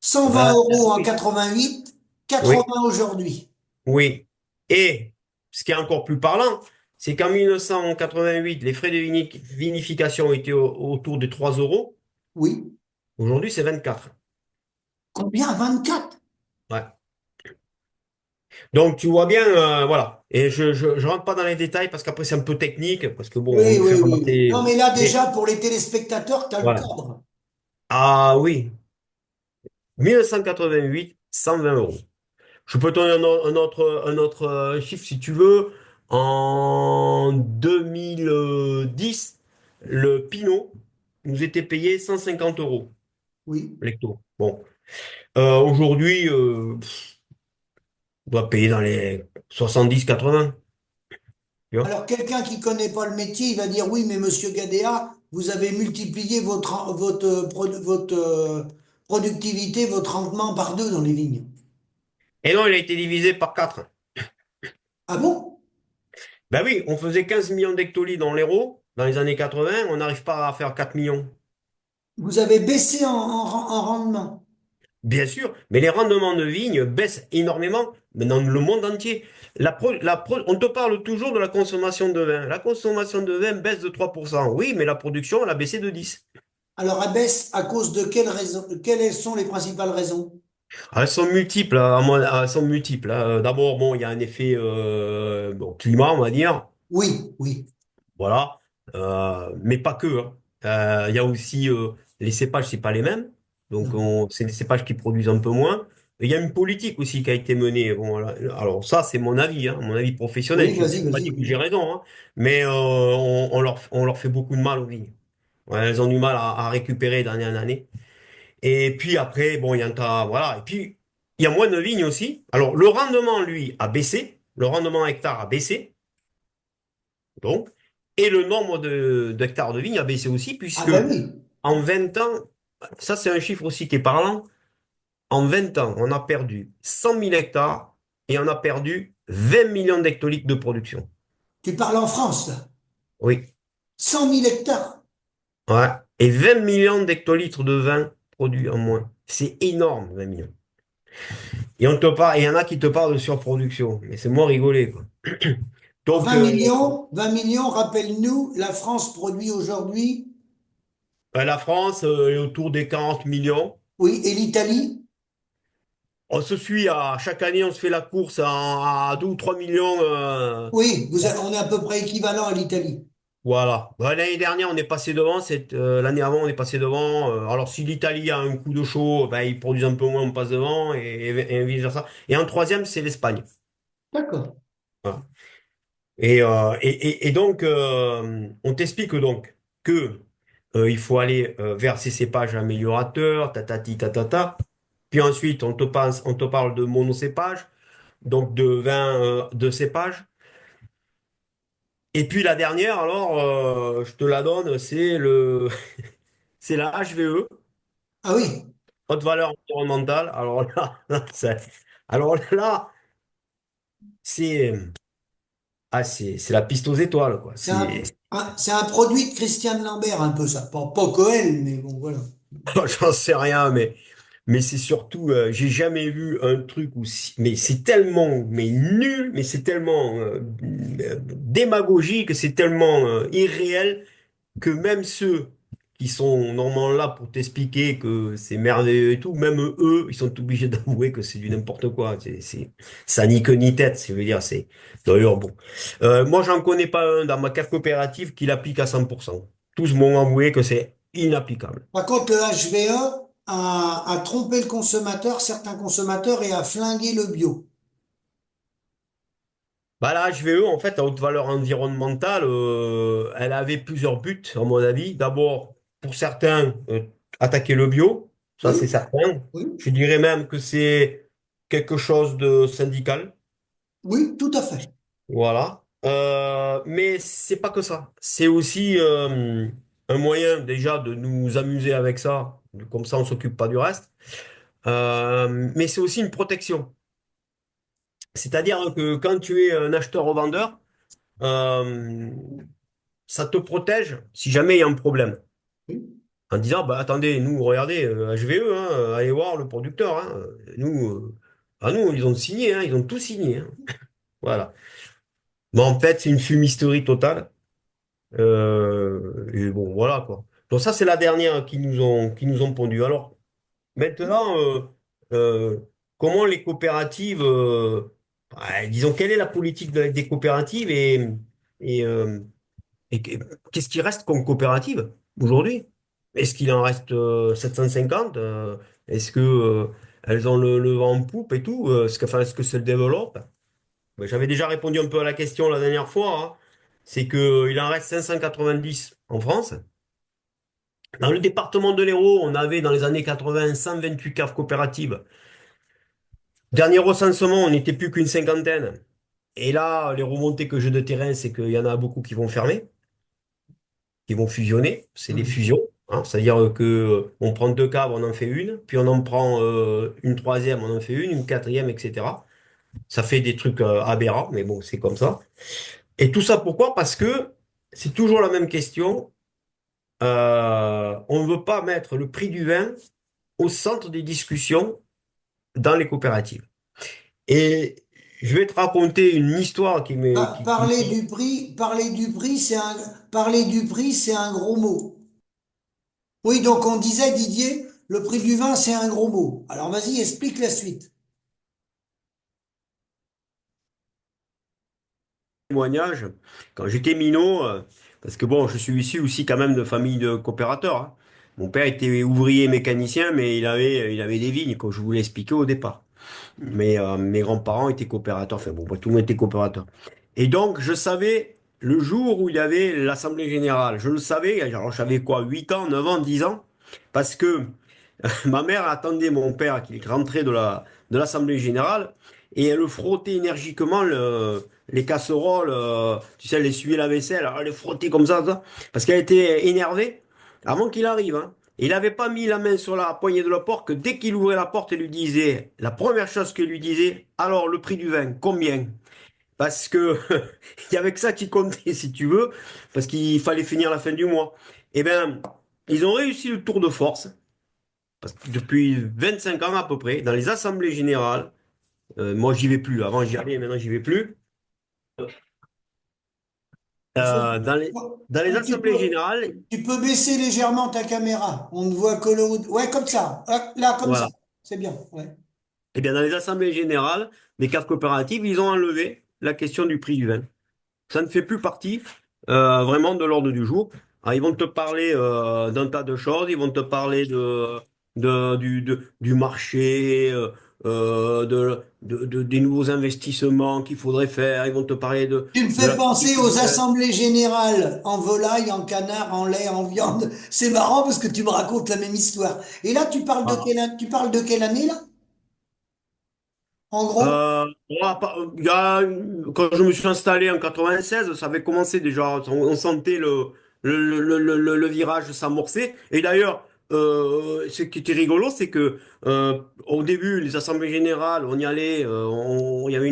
120 Ben, euros en oui. 88, Oui, 80 aujourd'hui. oui. Et ce qui est encore plus parlant, c'est qu'en 1988, les frais de vinification étaient autour de 3 euros. Oui. Aujourd'hui, c'est 24. Combien? 24? Ouais. Donc, tu vois bien, voilà. Et je rentre pas dans les détails parce qu'après, c'est un peu technique, parce que bon, on Oui, nous oui, fait oui, oui. Non, ramasser. mais là, Mais déjà, pour les téléspectateurs, tu as le voilà. cadre. Ah oui, 1988, 120 euros. Je peux te donner un autre chiffre si tu veux. En 2010, le Pinot nous était payé 150 euros Oui. l'hecto. Bon, aujourd'hui, on doit payer dans les 70-80. Tu vois. Alors, quelqu'un qui connaît pas le métier, il va dire, oui, mais monsieur Gadea, vous avez multiplié votre productivité, votre rendement par deux dans les vignes. Et non, il a été divisé par 4. Ah bon? Ben oui, on faisait 15 millions d'hectolitres dans l'Hérault dans les années 80, on n'arrive pas à faire 4 millions. Vous avez baissé en rendement. Bien sûr, mais les rendements de vignes baissent énormément mais dans le monde entier. On te parle toujours de la consommation de vin. La consommation de vin baisse de 3%. Oui, mais la production, elle a baissé de 10. Alors, elle baisse à cause de quelles raisons? Quelles sont les principales raisons? Elles sont multiples, hein, elles sont multiples, hein. D'abord, bon, il y a un effet bon, climat, on va dire. Oui, oui. Voilà. Mais pas que, hein. Il y a aussi les cépages, c'est pas les mêmes. Donc, Non. c'est des cépages qui produisent un peu moins. Et il y a une politique aussi qui a été menée. Bon, voilà. Alors, ça, c'est mon avis, hein, mon avis professionnel. Oui, Je ne vas-y, suis pas vas-y, dit que j'ai vas-y. raison, hein. Mais on leur fait beaucoup de mal aux vignes. Ouais, elles ont du mal à récupérer d'année en année. Et puis après, bon, il y a un tas, voilà. Et puis, il y a moins de vignes aussi. Alors, le rendement, lui, a baissé. Le rendement hectare a baissé. Donc, et le nombre d'hectares de vignes a baissé aussi, Ah puisque ben oui. en 20 ans, ça c'est un chiffre aussi qui est parlant, en 20 ans, on a perdu 100 000 hectares et on a perdu 20 millions d'hectolitres de production. Tu parles en France, là. Oui, 100 000 hectares. ouais. Et 20 millions d'hectolitres de vin produits en moins. C'est énorme, 20 millions. Et on te parle, et il y en a qui te parlent de surproduction. Mais c'est moi rigoler, quoi. En Donc, 20 millions, 20 millions, rappelle-nous, la France produit aujourd'hui, la France est autour des 40 millions. oui, et l'Italie? On se suit à chaque année, on se fait la course à 2 ou 3 millions. Oui, on est à peu près équivalent à l'Italie. Voilà. Bah, l'année dernière, on est passé devant. L'année avant, on est passé devant. Alors, si l'Italie a un coup de chaud, bah, ils produisent un peu moins, on passe devant et vice-versa. Et en troisième, c'est l'Espagne. D'accord. Voilà. Et donc, on t'explique donc que il faut aller vers ces cépages améliorateurs, tatati tatata. Puis ensuite, on te parle de monocépage, donc de vin de cépage. Et puis la dernière, alors, je te la donne, c'est la HVE, Ah oui, haute valeur environnementale. Alors là, alors là, c'est c'est la piste aux étoiles, quoi. c'est c'est un produit de Christiane Lambert, un peu ça. Pas Cohen, mais bon, voilà. J'en sais rien, mais c'est surtout, j'ai jamais vu un truc mais c'est tellement, mais nul, mais c'est tellement démagogique, c'est tellement irréel que même ceux qui sont normalement là pour t'expliquer que c'est merveilleux et tout, même eux, ils sont obligés d'avouer que c'est du n'importe quoi. Ça ni queue ni tête, je veux dire, c'est d'ailleurs bon. Moi, j'en connais pas un dans ma carte coopérative qui l'applique à 100%. Tous m'ont avoué que c'est inapplicable. Par contre, le HVE a trompé le consommateur, certains consommateurs, et a flingué le bio. Bah, la HVE, en fait, à haute valeur environnementale, elle avait plusieurs buts, à mon avis. D'abord, pour certains, attaquer le bio, ça c'est Oui, certain. oui, Je dirais même que c'est quelque chose de syndical. oui, tout à fait. Voilà. Mais c'est pas que ça. C'est aussi un moyen déjà de nous amuser avec ça. Comme ça, on s'occupe pas du reste. Mais c'est aussi une protection. C'est-à-dire que quand tu es un acheteur-revendeur, euh, ça te protège si jamais il y a un problème. Oui. En disant, bah attendez, nous, regardez, HVE, hein, allez voir le producteur. Hein, nous, nous, ils ont signé, hein, ils ont tout signé. Hein. Voilà. Mais en fait, c'est une fumisterie totale. Et bon, voilà quoi. Donc ça, c'est la dernière qui nous ont pondu. Alors, maintenant, euh, comment les coopératives, disons, quelle est la politique des coopératives et, euh, Et qu'est-ce qui reste comme coopérative aujourd'hui? Est-ce qu'il en reste 750? Est-ce que elles ont le vent en poupe et tout? Est-ce que ça le développe? Ben, j'avais déjà répondu un peu à la question la dernière fois. Hein. C'est que il en reste 590 en France. Dans le département de l'Hérault, on avait dans les années 80 128 caves coopératives. Dernier recensement, on n'était plus qu'une cinquantaine. Et là, les remontées que j'ai de terrain, c'est qu'il y en a beaucoup qui vont fermer, qui vont fusionner, c'est des Mhm. fusions, hein. C'est-à-dire que on prend deux caves, on en fait une, puis on en prend une troisième, on en fait une quatrième, etc. Ça fait des trucs aberrants, mais bon, c'est comme ça. Et tout ça pourquoi? Parce que c'est toujours la même question. On ne veut pas mettre le prix du vin au centre des discussions dans les coopératives. Et je vais te raconter une histoire qui m'est qui- Parler du prix, c'est un gros mot. Oui, donc on disait, Didier, le prix du vin, c'est un gros mot. Alors vas-y, explique la suite. témoignage quand j'étais minot, parce que bon, je suis issu aussi quand même de famille de coopérateurs. Hein. Mon père était ouvrier mécanicien, mais il avait des vignes, comme je vous l'ai expliqué au départ. Mais mes grands-parents étaient coopérateurs, enfin bon, tout le monde était coopérateur. Et donc, je savais le jour où il y avait l'Assemblée générale, je le savais, alors j'avais quoi, 8 ans, 9 ans, 10 ans, parce que ma mère attendait mon père qu'il rentrait de l'Assemblée générale et elle frottait énergiquement les casseroles, tu sais, elle essuyait la vaisselle, elle les frottait comme ça, parce qu'elle était énervée avant qu'il arrive. Hein. Il n'avait pas mis la main sur la poignée de la porte que dès qu'il ouvrait la porte, elle lui disait, la première chose qu'elle lui disait, alors le prix du vin, combien? Parce que il y avait que ça qui comptait, si tu veux, parce qu'il fallait finir la fin du mois. Eh bien, ils ont réussi le tour de force. Parce que depuis 25 ans à peu près, dans les assemblées générales, moi j'y vais plus, avant j'y allais, maintenant j'y vais plus. Il faut, Euh, dans les, dans les assemblées générales, tu peux baisser légèrement ta caméra. On ne voit que le haut. Ouais, comme ça. Là, comme ça. voilà. C'est bien. Ouais. Eh bien, dans les assemblées générales, les caves coopératives, ils ont enlevé la question du prix du vin. Ça ne fait plus partie vraiment de l'ordre du jour. Alors, ils vont te parler d'un tas de choses, ils vont te parler du marché, des nouveaux investissements qu'il faudrait faire. Ils vont te parler Tu me de fais la penser politique aux mondiale. assemblées générales en volaille, en canard, en lait, en viande. C'est marrant parce que tu me racontes la même histoire. Et là, tu parles de quelle année là? En gros? Quand je me suis installé en 96, ça avait commencé déjà. On sentait le virage s'amorcer. Et d'ailleurs, ce qui était rigolo, c'est que au début, les assemblées générales, on y allait, il y avait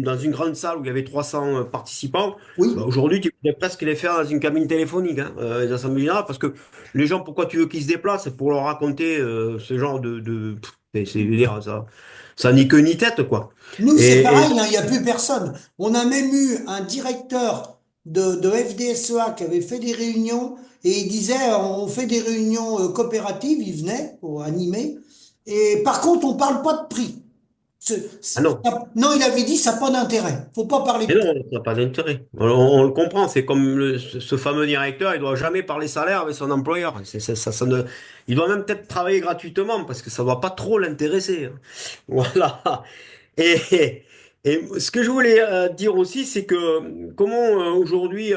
dans une grande salle où il y avait 300 participants. Bah, Oui. aujourd'hui, tu pourrais presque les faire dans une cabine téléphonique, hein, les assemblées générales, parce que les gens, pourquoi tu veux qu'ils se déplacent? Pour leur raconter ce genre je veux dire, ça ni queue ni tête, quoi. Nous, c'est Et pareil, hein, il n'y a plus personne. On a même eu un directeur de FDSEA qui avait fait des réunions et il disait, on fait des réunions coopératives, il venait pour animer. Et par contre, on parle pas de prix. ah non, Non, il avait dit, ça n'a pas d'intérêt. Faut pas parler de mais prix. non, ça n'a pas d'intérêt. On le comprend, c'est comme ce fameux directeur, il doit jamais parler salaire avec son employeur. Il doit même peut-être travailler gratuitement parce que ça ne doit pas trop l'intéresser, hein. Voilà. Et, et ce que je voulais dire aussi, c'est que comment aujourd'hui,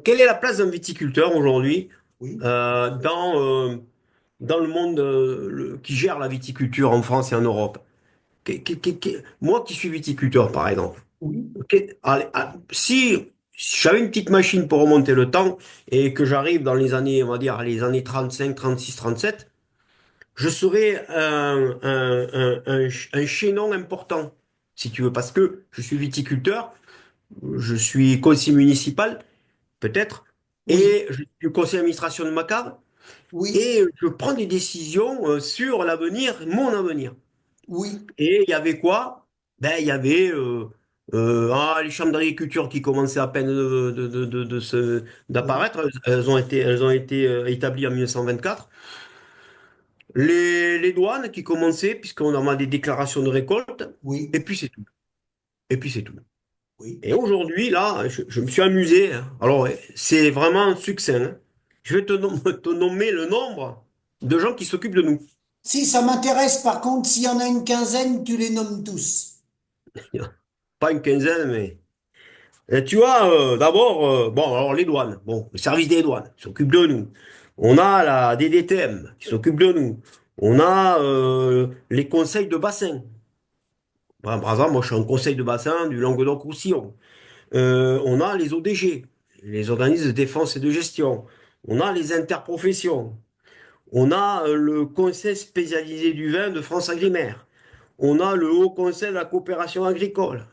quelle est la place d'un viticulteur aujourd'hui Oui, euh, dans, euh, dans le monde qui gère la viticulture en France et en Europe? Moi qui suis viticulteur, par exemple, oui, ok, allez, si j'avais une petite machine pour remonter le temps et que j'arrive dans les années, on va dire, les années 35, 36, 37, je serais un chaînon important, si tu veux, parce que je suis viticulteur, je suis conseiller municipal, peut-être, oui, et je suis conseiller d'administration de ma cave, oui, et je prends des décisions sur l'avenir, mon avenir. oui, Et il y avait quoi? Ben, il y avait les chambres d'agriculture qui commençaient à peine oui, d'apparaître. Elles ont été établies en 1924. Les douanes qui commençaient, puisqu'on a des déclarations de récolte. oui, Et puis c'est tout. Et puis c'est tout. oui. Et aujourd'hui, là, je me suis amusé, hein. Alors, c'est vraiment un succès, hein. Je vais te nommer le nombre de gens qui s'occupent de nous. Si ça m'intéresse, par contre, s'il y en a une quinzaine, tu les nommes tous. Pas une quinzaine, mais... Tu vois, d'abord, bon, alors les douanes, bon, le service des douanes qui s'occupe de nous. On a la DDTM qui s'occupe de nous. On a les conseils de bassin. Par exemple, moi, je suis en conseil de bassin du Languedoc-Roussillon. On a les ODG, les organismes de défense et de gestion. On a les interprofessions. On a le conseil spécialisé du vin de France Agrimaire. On a le Haut Conseil de la coopération agricole.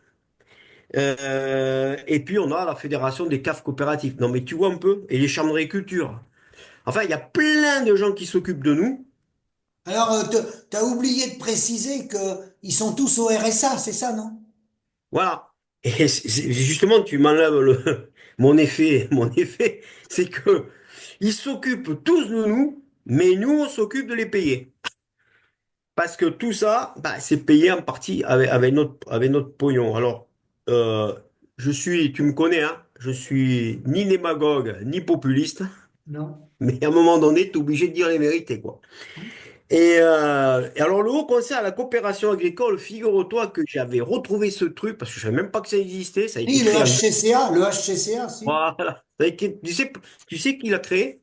Et puis on a la fédération des CAF coopératives. Non mais tu vois un peu, et les chambres d'agriculture. Enfin, il y a plein de gens qui s'occupent de nous. Alors, t'as oublié de préciser que ils sont tous au RSA, c'est ça, non? Voilà. Et justement, tu m'enlèves mon effet, c'est que ils s'occupent tous de nous, mais nous, on s'occupe de les payer. Parce que tout ça, bah, c'est payé en partie avec notre pognon. Alors, euh, tu me connais, hein, je suis ni démagogue, ni populiste. Non. Mais à un moment donné, tu es obligé de dire les vérités, quoi. Et alors, le Haut Conseil à la coopération agricole, figure-toi que j'avais retrouvé ce truc, parce que je ne savais même pas que ça existait, ça a été Si, le créé en... HCCA, le HCCA, si. Voilà. Tu sais qui l'a créé?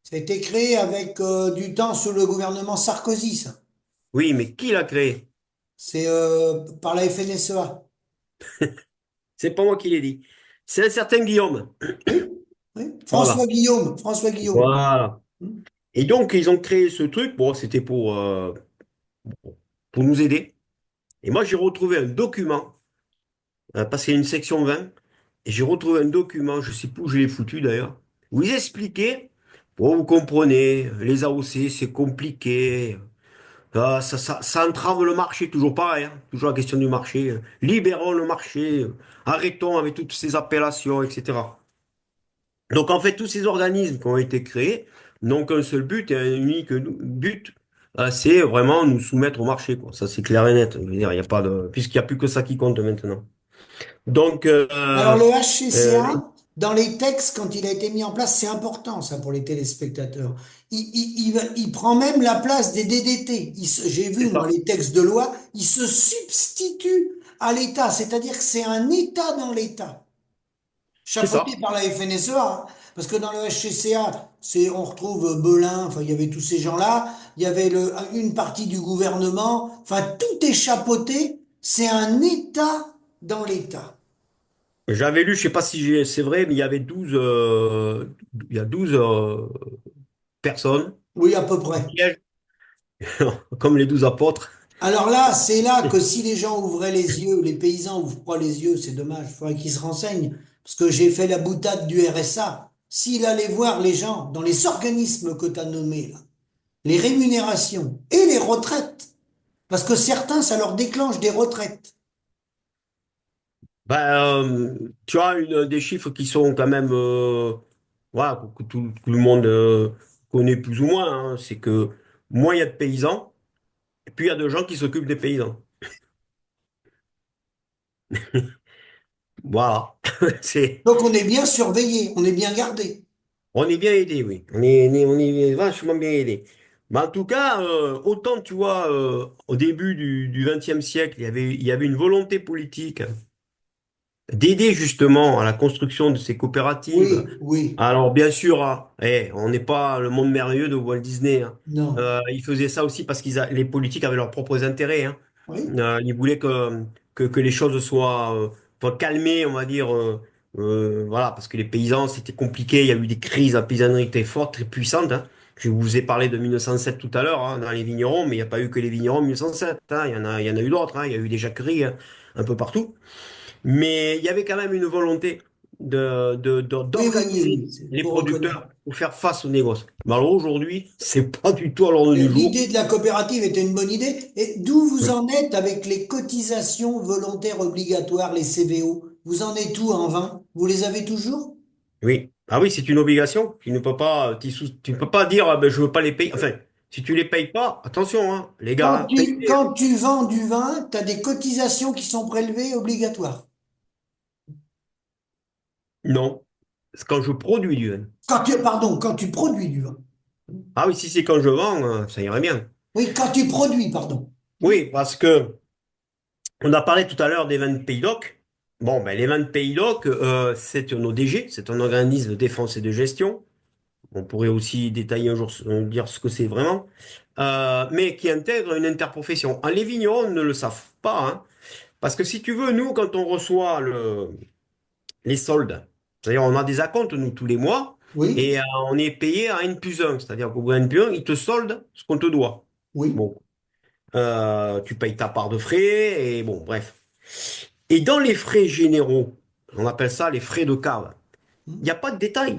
Ça a été créé avec du temps sous le gouvernement Sarkozy, ça. Oui, mais qui l'a créé? C'est par la FNSEA. C'est pas moi qui l'ai dit. C'est un certain Guillaume. Oui, oui. François Voilà. Guillaume, François Guillaume. Voilà. Hmm. Et donc, ils ont créé ce truc. Bon, c'était pour nous aider. Et moi, j'ai retrouvé un document, parce qu'il y a une section 20. Et j'ai retrouvé un document, je sais plus où je l'ai foutu d'ailleurs, où ils expliquaient, bon, vous comprenez, les AOC, c'est compliqué, ça entrave le marché, toujours pareil, hein, toujours la question du marché. Libérons le marché, arrêtons avec toutes ces appellations, etc. Donc en fait, tous ces organismes qui ont été créés n'ont qu'un seul but et un unique but, c'est vraiment nous soumettre au marché, quoi. Ça, c'est clair et net. Je veux dire, il y a pas de, puisqu'il n'y a plus que ça qui compte maintenant. Donc, Alors le euh, HCCA, dans les textes, quand il a été mis en place, c'est important ça pour les téléspectateurs. Il prend même la place des DDT. J'ai vu, C'est moi, ça. les textes de loi, il se substitue à l'État, c'est-à-dire que c'est un État dans l'État, C'est ça. chapeauté par la FNSEA, hein. Parce que dans le HCCA, on retrouve Belin, enfin, il y avait tous ces gens-là, il y avait une partie du gouvernement, enfin, tout est chapeauté, c'est un État dans l'État. J'avais lu, je sais pas si c'est vrai, mais il y avait 12, il y a 12 personnes Oui, à peu qui près. siègent, comme les 12 apôtres. Alors là, c'est là que si les gens ouvraient les yeux, les paysans ouvrent pas les yeux, c'est dommage, il faudrait qu'ils se renseignent. Parce que j'ai fait la boutade du RSA. S'il allait voir les gens dans les organismes que tu as nommés, là, les rémunérations et les retraites, parce que certains, ça leur déclenche des retraites. Ben, tu as des chiffres qui sont quand même, voilà, que tout le monde connaît plus ou moins, hein. C'est que moins il y a de paysans, et puis il y a de gens qui s'occupent des paysans. Voilà. C'est, Donc on est bien surveillé, on est bien gardé. on est bien aidé, oui. On est vachement bien aidé. Mais en tout cas, autant tu vois, au début du XXe siècle, il y avait une volonté politique d'aider justement à la construction de ces coopératives. Oui, oui, Alors bien sûr, hein, on n'est pas le monde merveilleux de Walt Disney, hein. non, Ils faisaient ça aussi parce les politiques avaient leurs propres intérêts, hein. oui, Ils voulaient que les choses soient calmées, on va dire. Voilà, parce que les paysans, c'était compliqué. Il y a eu des crises, la paysannerie était forte, très puissante, hein. Je vous ai parlé de 1907 tout à l'heure, hein, dans les vignerons, mais il n'y a pas eu que les vignerons en 1907, hein. Il y en a eu d'autres, hein. Il y a eu des jacqueries, hein, un peu partout. Mais il y avait quand même une volonté oui, oui, oui, d'organiser oui, les faut reconnaître. producteurs pour faire face aux négoces. Mais alors aujourd'hui, c'est pas du tout à l'ordre du jour. L'idée de la coopérative était une bonne idée. Et d'où vous en êtes avec les cotisations volontaires obligatoires, les CVO? Vous en êtes où en vain? Vous les avez toujours? Oui. Ah oui, c'est une obligation. Tu ne peux pas dire, ah ben, je veux pas les payer. Enfin, si tu les payes pas, attention, hein, les gars, hein, payez. Quand tu vends du vin, tu as des cotisations qui sont prélevées obligatoires. Non. C'est quand je produis du vin. Pardon, quand tu produis du vin. Ah oui, si c'est quand je vends, ça irait bien. Oui, quand tu produis, pardon. Oui, parce que on a parlé tout à l'heure des vins de Pays d'Oc. Bon, ben, les vins de Pays d'Oc, c'est un ODG, c'est un organisme de défense et de gestion. On pourrait aussi détailler un jour, dire ce que c'est vraiment, mais qui intègre une interprofession. Les vignerons ne le savent pas, hein, parce que si tu veux, nous, quand on reçoit les soldes, c'est-à-dire on a des acomptes, nous, tous les mois, Oui, et on est payé à N+1, c'est-à-dire qu'au bout d'un N+1, ils te soldent ce qu'on te doit. oui. Bon, tu payes ta part de frais, et bon, bref. Et dans les frais généraux, on appelle ça les frais de cave, il n'y a pas de détail.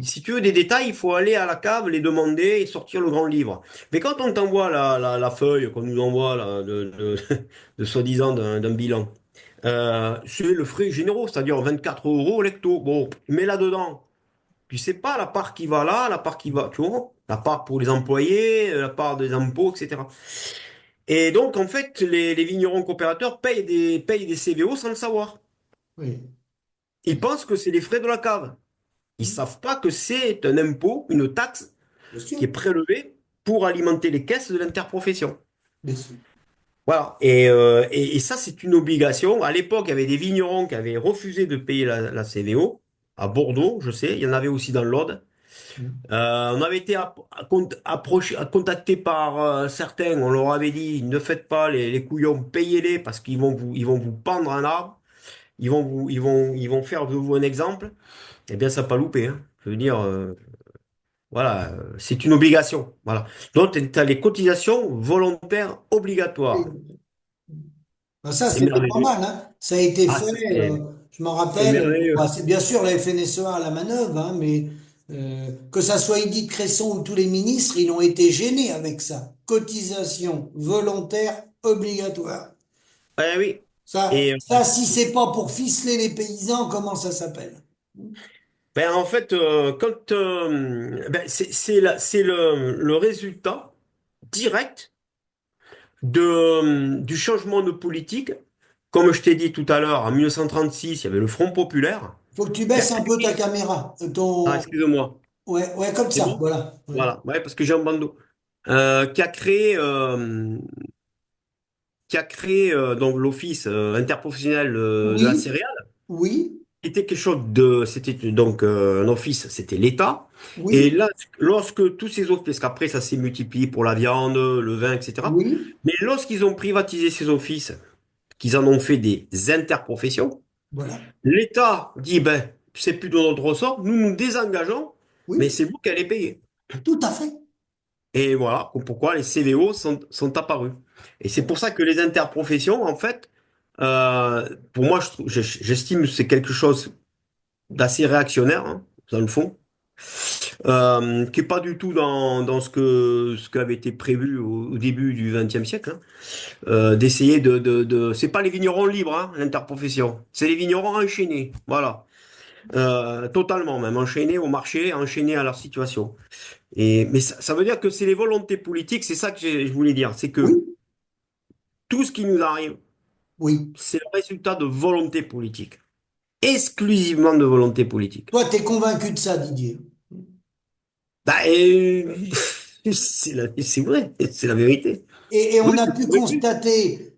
Si tu veux des détails, il faut aller à la cave, les demander et sortir le grand livre. Mais quand on t'envoie la feuille qu'on nous envoie là, de soi-disant d'un bilan, c'est le frais généraux, c'est-à-dire 24 euros lecto. Bon, mets là-dedans. Tu sais pas la part qui va là, la part qui va, tu vois, la part pour les employés, la part des impôts, etc. Et donc, en fait, les vignerons coopérateurs payent des CVO sans le savoir. Oui, Ils pensent que c'est les frais de la cave. Ils savent pas que c'est un impôt, une taxe bien qui est sûr, prélevé pour alimenter les caisses de l'interprofession. bien sûr. Voilà. Et ça, c'est une obligation. À l'époque, il y avait des vignerons qui avaient refusé de payer la CVO. À Bordeaux, je sais, il y en avait aussi dans l'Aude. On avait été contacté par certains, on leur avait dit, ne faites pas les couillons, payez-les parce ils vont vous pendre un arbre, ils vont faire de vous un exemple. Eh bien, ça n'a pas loupé, hein. Je veux dire, voilà, c'est une obligation. Voilà. Donc, tu as les cotisations volontaires obligatoires. Oui. Ben ça, C'est c'était pas merveilleux. mal, hein. Ça a été Ah, fait, je m'en c'est rappelle. Bah, merveilleux. c'est bien sûr la FNSEA à la manœuvre, hein, mais que ça soit Edith Cresson ou tous les ministres, ils ont été gênés avec ça. Cotisation volontaire obligatoire. Oui. Ça, Et ça, si c'est pas pour ficeler les paysans, comment ça s'appelle? ben, en fait, c'est le résultat direct du changement de politique comme je t'ai dit tout à l'heure, en 1936, il y avait le Front populaire Faut que tu qui a baisses un peu ta créé... caméra. Ah, Ton... excuse-moi. Ouais, ouais, comme C'est ça, bon? voilà. Ouais. Voilà, ouais, parce que j'ai un bandeau. Qui a créé, donc l'office interprofessionnel de la Oui, céréale. oui, C'était quelque chose de, c'était donc un office, c'était l'État. Et oui, là, lorsque tous ces offices, parce qu'après ça s'est multiplié pour la viande, le vin, etc. oui, Mais lorsqu'ils ont privatisé ces offices, qu'ils en ont fait des interprofessions, voilà. l'État dit, ben, c'est plus de notre ressort, nous nous désengageons, mais Oui, c'est vous qui allez payer. tout à fait. Et voilà pourquoi les CVO sont apparus. Et c'est pour ça que les interprofessions, en fait, pour moi, j'estime que c'est quelque chose d'assez réactionnaire, hein, dans le fond, qui est pas du tout dans ce qui avait été prévu au début du XXe siècle, hein, d'essayer c'est pas les vignerons libres, hein, l'interprofession, c'est les vignerons enchaînés, voilà. Totalement même, enchaînés au marché, enchaînés à leur situation. Mais ça veut dire que c'est les volontés politiques, c'est ça que je voulais dire, c'est que Oui, tout ce qui nous arrive, oui. c'est le résultat de volonté politique, exclusivement de volonté politique. Toi, t'es convaincu de ça, Didier. Bah, c'est vrai, c'est la vérité. Et Oui, on a je pu pourrais plus. constater,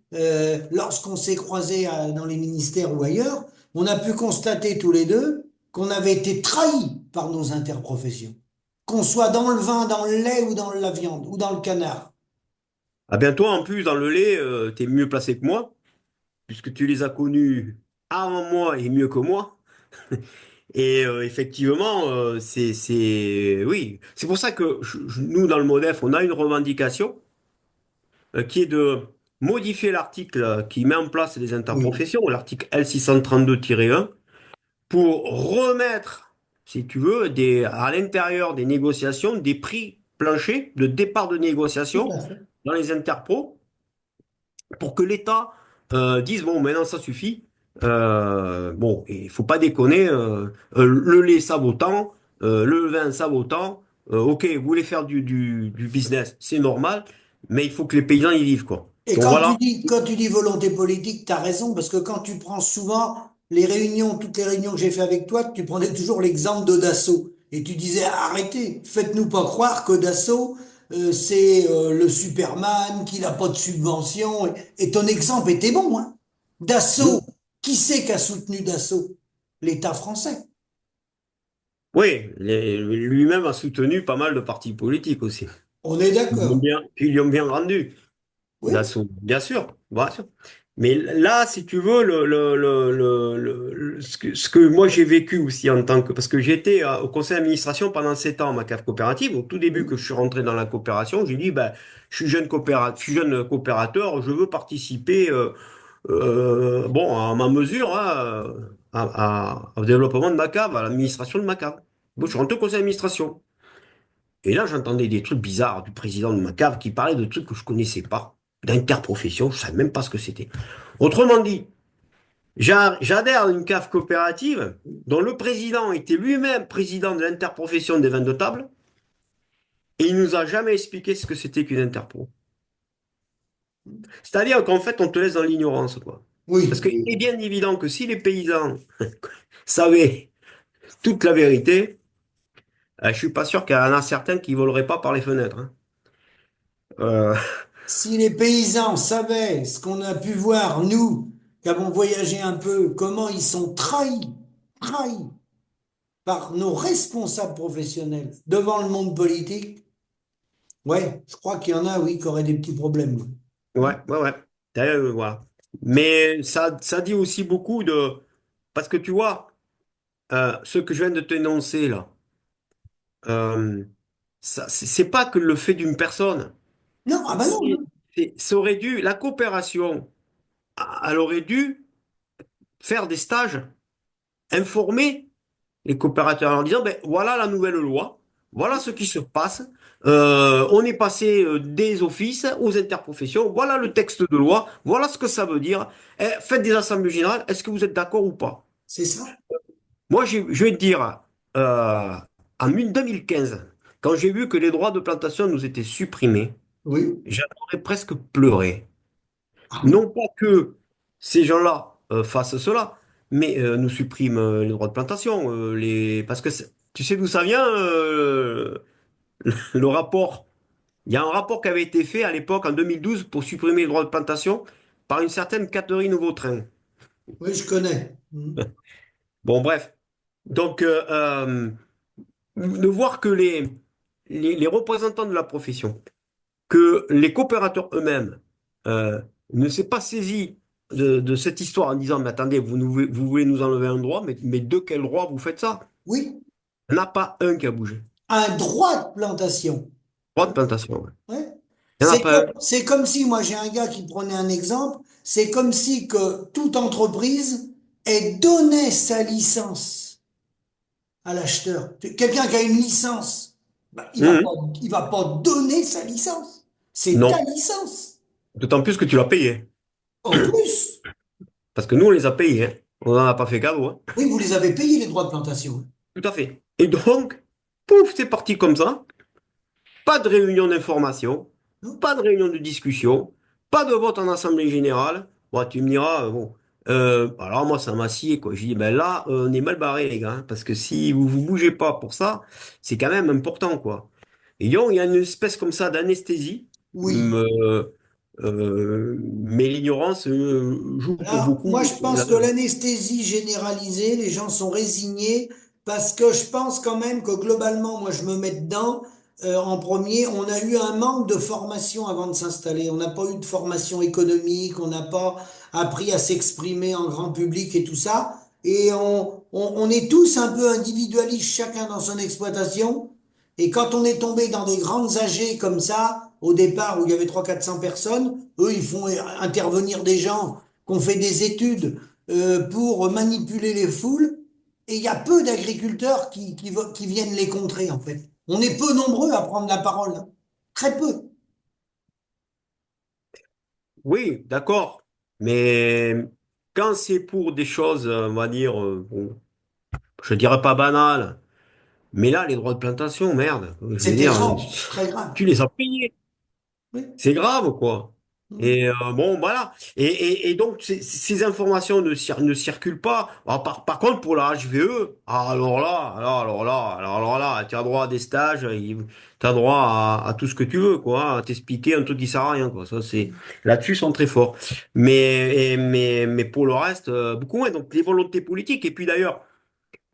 lorsqu'on s'est croisés dans les ministères ou ailleurs, on a pu constater tous les deux qu'on avait été trahis par nos interprofessions. Qu'on soit dans le vin, dans le lait ou dans la viande ou dans le canard. Ah bien toi, en plus, dans le lait, t'es mieux placé que moi, puisque tu les as connus avant moi et mieux que moi. Et effectivement, oui. C'est pour ça que nous, dans le MODEF, on a une revendication qui est de modifier l'article qui met en place les Oui, interprofessions, l'article L632-1, pour remettre, si tu veux, à l'intérieur des négociations, des prix planchers de départ de tout négociation à fait. dans les interpros pour que l'État dise, bon, maintenant ça suffit. Bon, il faut pas déconner. Le lait, ça vaut tant. Le vin, ça vaut tant. Ok, vous voulez faire du business, c'est normal, mais il faut que les paysans y vivent, quoi. Et Donc voilà. quand tu dis volonté politique, tu as raison, parce que quand tu prends souvent les réunions, toutes les réunions que j'ai fait avec toi, tu prenais toujours l'exemple de Dassault. Et tu disais, arrêtez, faites-nous pas croire que Dassault, c'est le Superman, qu'il n'a pas de subvention. Et ton exemple était bon, hein. Dassault, qui c'est qui a soutenu Dassault? L'État français. Oui, lui-même a soutenu pas mal de partis politiques aussi. On est d'accord. Qui lui ont bien rendu. Oui, Dassault, bien sûr. Mais là, si tu veux, ce que moi j'ai vécu aussi en tant que... Parce que j'étais au conseil d'administration pendant 7 ans, ma cave coopérative. Au tout début que oui, je suis rentré dans la coopération, j'ai dit, ben, je suis jeune coopérateur, je veux participer bon, à ma mesure, hein, au développement de ma cave, à l'administration de ma cave. Bon, je suis rentré au conseil d'administration. Et là, j'entendais des trucs bizarres du président de ma cave qui parlait de trucs que je connaissais pas, d'interprofession, je savais même pas ce que c'était. Autrement dit, j'adhère à une cave coopérative dont le président était lui-même président de l'interprofession des vins de table et il nous a jamais expliqué ce que c'était qu'une interpro. C'est-à-dire qu'en fait, on te laisse dans l'ignorance, quoi. Parce oui, qu'il est bien évident que si les paysans savaient toute la vérité, je suis pas sûr qu'il y en a certains qui voleraient pas par les fenêtres, hein. Euh, si les paysans savaient ce qu'on a pu voir, nous, qui avons voyagé un peu, comment ils sont trahis par nos responsables professionnels devant le monde politique, ouais, je crois qu'il y en a, oui, qui auraient des petits problèmes. ouais. Voilà. Mais ça dit aussi beaucoup de... Parce que tu vois, ce que je viens de t'énoncer là, euh, c'est pas que le fait d'une personne. Non, ah bah non, C'est, non. ça aurait dû... La coopération, elle aurait dû faire des stages, informer les coopérateurs en disant, ben, voilà la nouvelle loi, voilà ce qui se passe. On est passé des offices aux interprofessions, voilà le texte de loi, voilà ce que ça veut dire. Faites des assemblées générales, est-ce que vous êtes d'accord ou pas? C'est ça? Moi, je vais te dire, euh, en 2015, quand j'ai vu que les droits de plantation nous étaient supprimés, Oui. j'aurais presque pleuré. Ah oui, Non pas que ces gens-là fassent cela, mais nous suppriment les droits de plantation. Parce que tu sais d'où ça vient, le rapport? Il y a un rapport qui avait été fait à l'époque, en 2012, pour supprimer les droits de plantation par une certaine Catherine Vautrin. Oui, je connais. Bon, bref. Donc, de voir que les représentants de la profession, que les coopérateurs eux-mêmes euh, ne s'est pas saisis de cette histoire en disant, mais attendez, vous voulez nous enlever un droit, mais de quel droit vous faites ça? Oui, Il n'y en a pas un qui a bougé. un droit de plantation. Droit de plantation, ouais. Ouais. Il n'y en a pas un. C'est comme si, moi j'ai un gars qui prenait un exemple, c'est comme si que toute entreprise elle donnait sa licence à l'acheteur. Quelqu'un qui a une licence, bah, Mhm. il va pas donner sa licence. C'est ta Non. licence. D'autant plus que tu l'as payé. En plus, Parce que nous, on les a payés, hein. On n'en a pas fait cadeau, hein. oui, vous les avez payés les droits de plantation. Tout à fait. Et donc, pouf, c'est parti comme ça. Pas de réunion d'information, Non. pas de réunion de discussion, pas de vote en assemblée générale. Bon, tu me diras, bon. Alors moi, ça m'a scié, quoi. Je dis, ben là, on est mal barré, les gars, hein, parce que si vous bougez pas pour ça, c'est quand même important, quoi. Et donc, il y a une espèce comme ça d'anesthésie, Oui. mais l'ignorance joue pour Alors, beaucoup. moi, je pense que l'anesthésie généralisée, les gens sont résignés parce que je pense quand même que globalement, moi, je me mets dedans. En premier, on a eu un manque de formation avant de s'installer. On n'a pas eu de formation économique, on n'a pas appris à s'exprimer en grand public et tout ça. Et on est tous un peu individualistes, chacun dans son exploitation. Et quand on est tombé dans des grandes AG comme ça, au départ où il y avait 300-400 personnes, eux, ils font intervenir des gens qu'on fait des études pour manipuler les foules, et il y a peu d'agriculteurs qui viennent les contrer, en fait. On est peu nombreux à prendre la parole, hein. Très peu. Oui, d'accord. Mais quand c'est pour des choses, on va dire, bon, je dirais pas banales, mais là, les droits de plantation, merde, je veux C'était dire, grave, très grave. tu les as payés. Oui. C'est grave, quoi. Mm. Et bon, voilà. Et donc, ces informations ne circulent pas. Alors, par contre, pour la HVE, alors là, tu as droit à des stages, tu as droit à tout ce que tu veux, quoi, à t'expliquer un truc qui sert à rien, quoi. Ça, là-dessus, ils sont très forts. Mais pour le reste, beaucoup moins. Donc, les volontés politiques. Et puis d'ailleurs,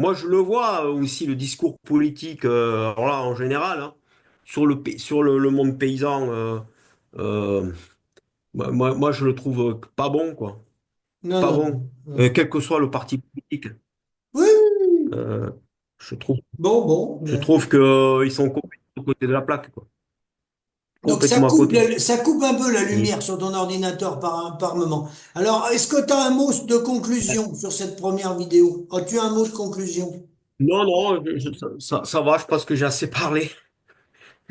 moi, je le vois aussi, le discours politique, alors là, en général, hein, sur le monde paysan. Euh, moi, je le trouve pas bon, quoi. Non, Pas non, bon. non. Quel que soit le parti politique. Oui, oui, oui. Euh, je trouve, Bon, bon. je trouve que, ils sont complètement à côté de la plaque, quoi. Donc Complètement à côté. ça coupe un peu la Et- lumière sur ton ordinateur par moment. Alors, est-ce que tu as un mot de conclusion sur cette première vidéo? As-tu un mot de conclusion? non, non, ça va, je pense que j'ai assez parlé.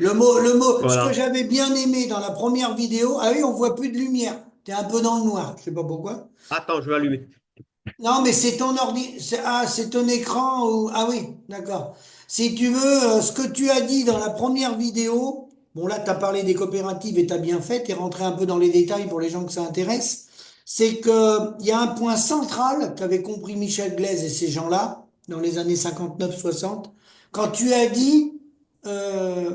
Ce que Voilà. j'avais bien aimé dans la première vidéo, ah oui, on voit plus de lumière. T'es un peu dans le noir, je sais pas pourquoi. Attends, je vais allumer. Non, mais c'est ton ordi, c'est ton écran ou, ah oui, d'accord. Si tu veux, ce que tu as dit dans la première vidéo, bon là, tu as parlé des coopératives et tu as bien fait, tu es rentré un peu dans les détails pour les gens que ça intéresse, c'est que il y a un point central qu'avait compris Michel Glaise et ces gens-là, dans les années 59-60, quand tu as dit, euh,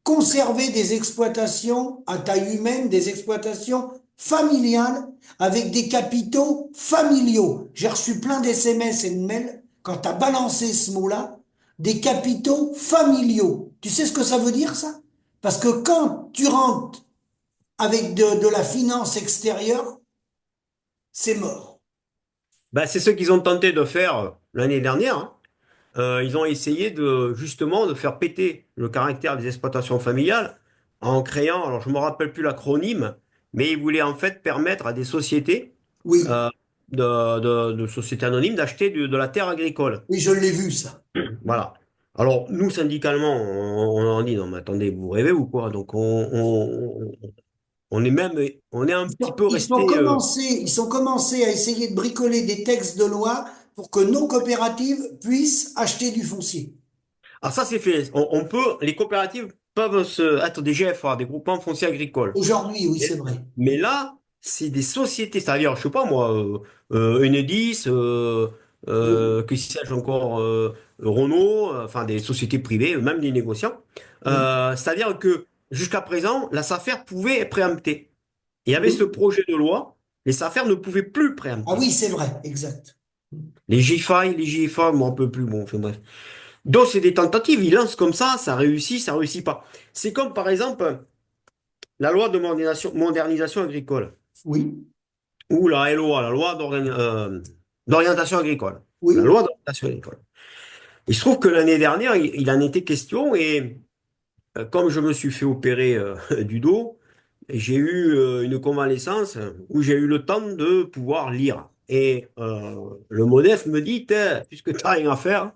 conserver des exploitations à taille humaine, des exploitations familiales avec des capitaux familiaux. J'ai reçu plein d'SMS et de mails quand tu as balancé ce mot-là, des capitaux familiaux. Tu sais ce que ça veut dire ça? Parce que quand tu rentres avec de la finance extérieure, c'est mort. Ben, c'est ce qu'ils ont tenté de faire l'année dernière, hein. Ils ont essayé justement de faire péter le caractère des exploitations familiales en créant, alors je me rappelle plus l'acronyme, mais ils voulaient en fait permettre à des sociétés, Oui, euh, de sociétés anonymes d'acheter de la terre agricole. oui, je l'ai vu ça. Voilà. Alors nous, syndicalement, on dit, non mais attendez, vous rêvez ou quoi? Donc on est un petit peu resté. Ils sont commencés à essayer de bricoler des textes de loi pour que nos coopératives puissent acheter du foncier. Ah ça c'est fait. Les coopératives peuvent être des GFA, des groupements fonciers agricoles. Aujourd'hui, oui, c'est Mais vrai. mais là, c'est des sociétés, c'est-à-dire, je sais pas moi, Enedis, Oui, que sais-je encore, Renault, enfin des sociétés privées, même des négociants. oui, C'est-à-dire que jusqu'à présent, la SAFER pouvait préempter. Il y avait ce oui. projet de loi, les SAFER ne pouvaient plus Ah préempter. oui, c'est vrai, exact. Les GFI, moi, un peu plus, bon, enfin bref. Donc, c'est des tentatives, ils lancent comme ça réussit pas. C'est comme, par exemple, la loi de modernisation agricole, Oui, ou la LOA, la loi d'orientation agricole. La oui, loi d'orientation agricole. Il se trouve que l'année dernière, il en était question, et comme je me suis fait opérer du dos, j'ai eu une convalescence où j'ai eu le temps de pouvoir lire. Et le MODEF me dit, puisque tu n'as rien à faire,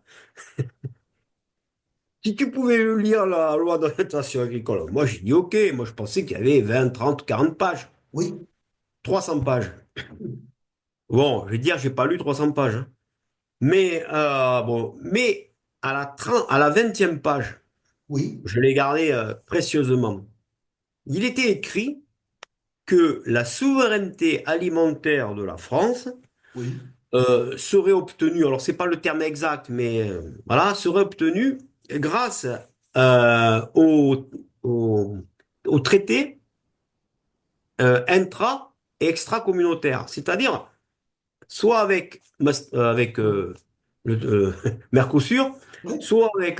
si tu pouvais lire la loi d'orientation agricole. Moi, j'ai dit OK. Moi, je pensais qu'il y avait 20, 30, 40 pages. oui, 300 pages. Bon, je vais dire, j'ai pas lu 300 pages, hein. Mais, bon, mais à la 20e page, oui, je l'ai gardé précieusement. Il était écrit que la souveraineté alimentaire de la France oui. serait obtenue, alors c'est pas le terme exact, mais voilà, serait obtenue grâce euh, au, au, au traité intra et extra-communautaire. C'est-à-dire, soit avec, avec le Mercosur, Oui. soit avec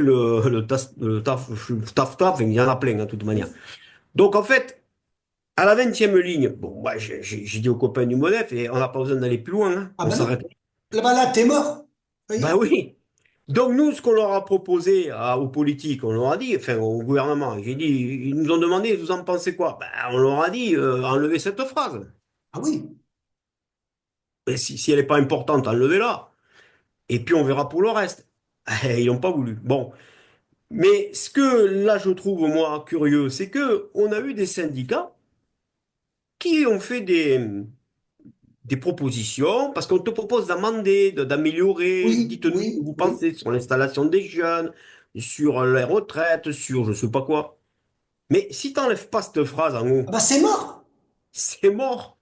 TAFTA, enfin, il y en a plein, hein, de toute manière. Donc, en fait, à la 20e ligne, bon, moi, j'ai dit aux copains du MODEF, et on n'a pas besoin d'aller plus loin, hein, Ah on ben non. s'arrête. Là-bas, là, t'es mort. Ça y Ben est. oui. Donc, nous, ce qu'on leur a proposé aux politiques, on leur a dit, enfin, au gouvernement, j'ai dit, ils nous ont demandé, vous en pensez quoi? Ben, on leur a dit, enlevez cette phrase. Ah oui. Et si elle n'est pas importante, enlevez-la. Et puis on verra pour le reste. Ils n'ont pas voulu. Bon. Mais ce que là je trouve moi curieux, c'est que on a eu des syndicats qui ont fait des propositions, parce qu'on te propose d'amender, d'améliorer. Oui, Dites-nous ce que oui, vous oui. pensez sur l'installation des jeunes, sur les retraites, sur je sais pas quoi. Mais si t'enlèves pas cette phrase en Ah haut, ben c'est mort. c'est mort.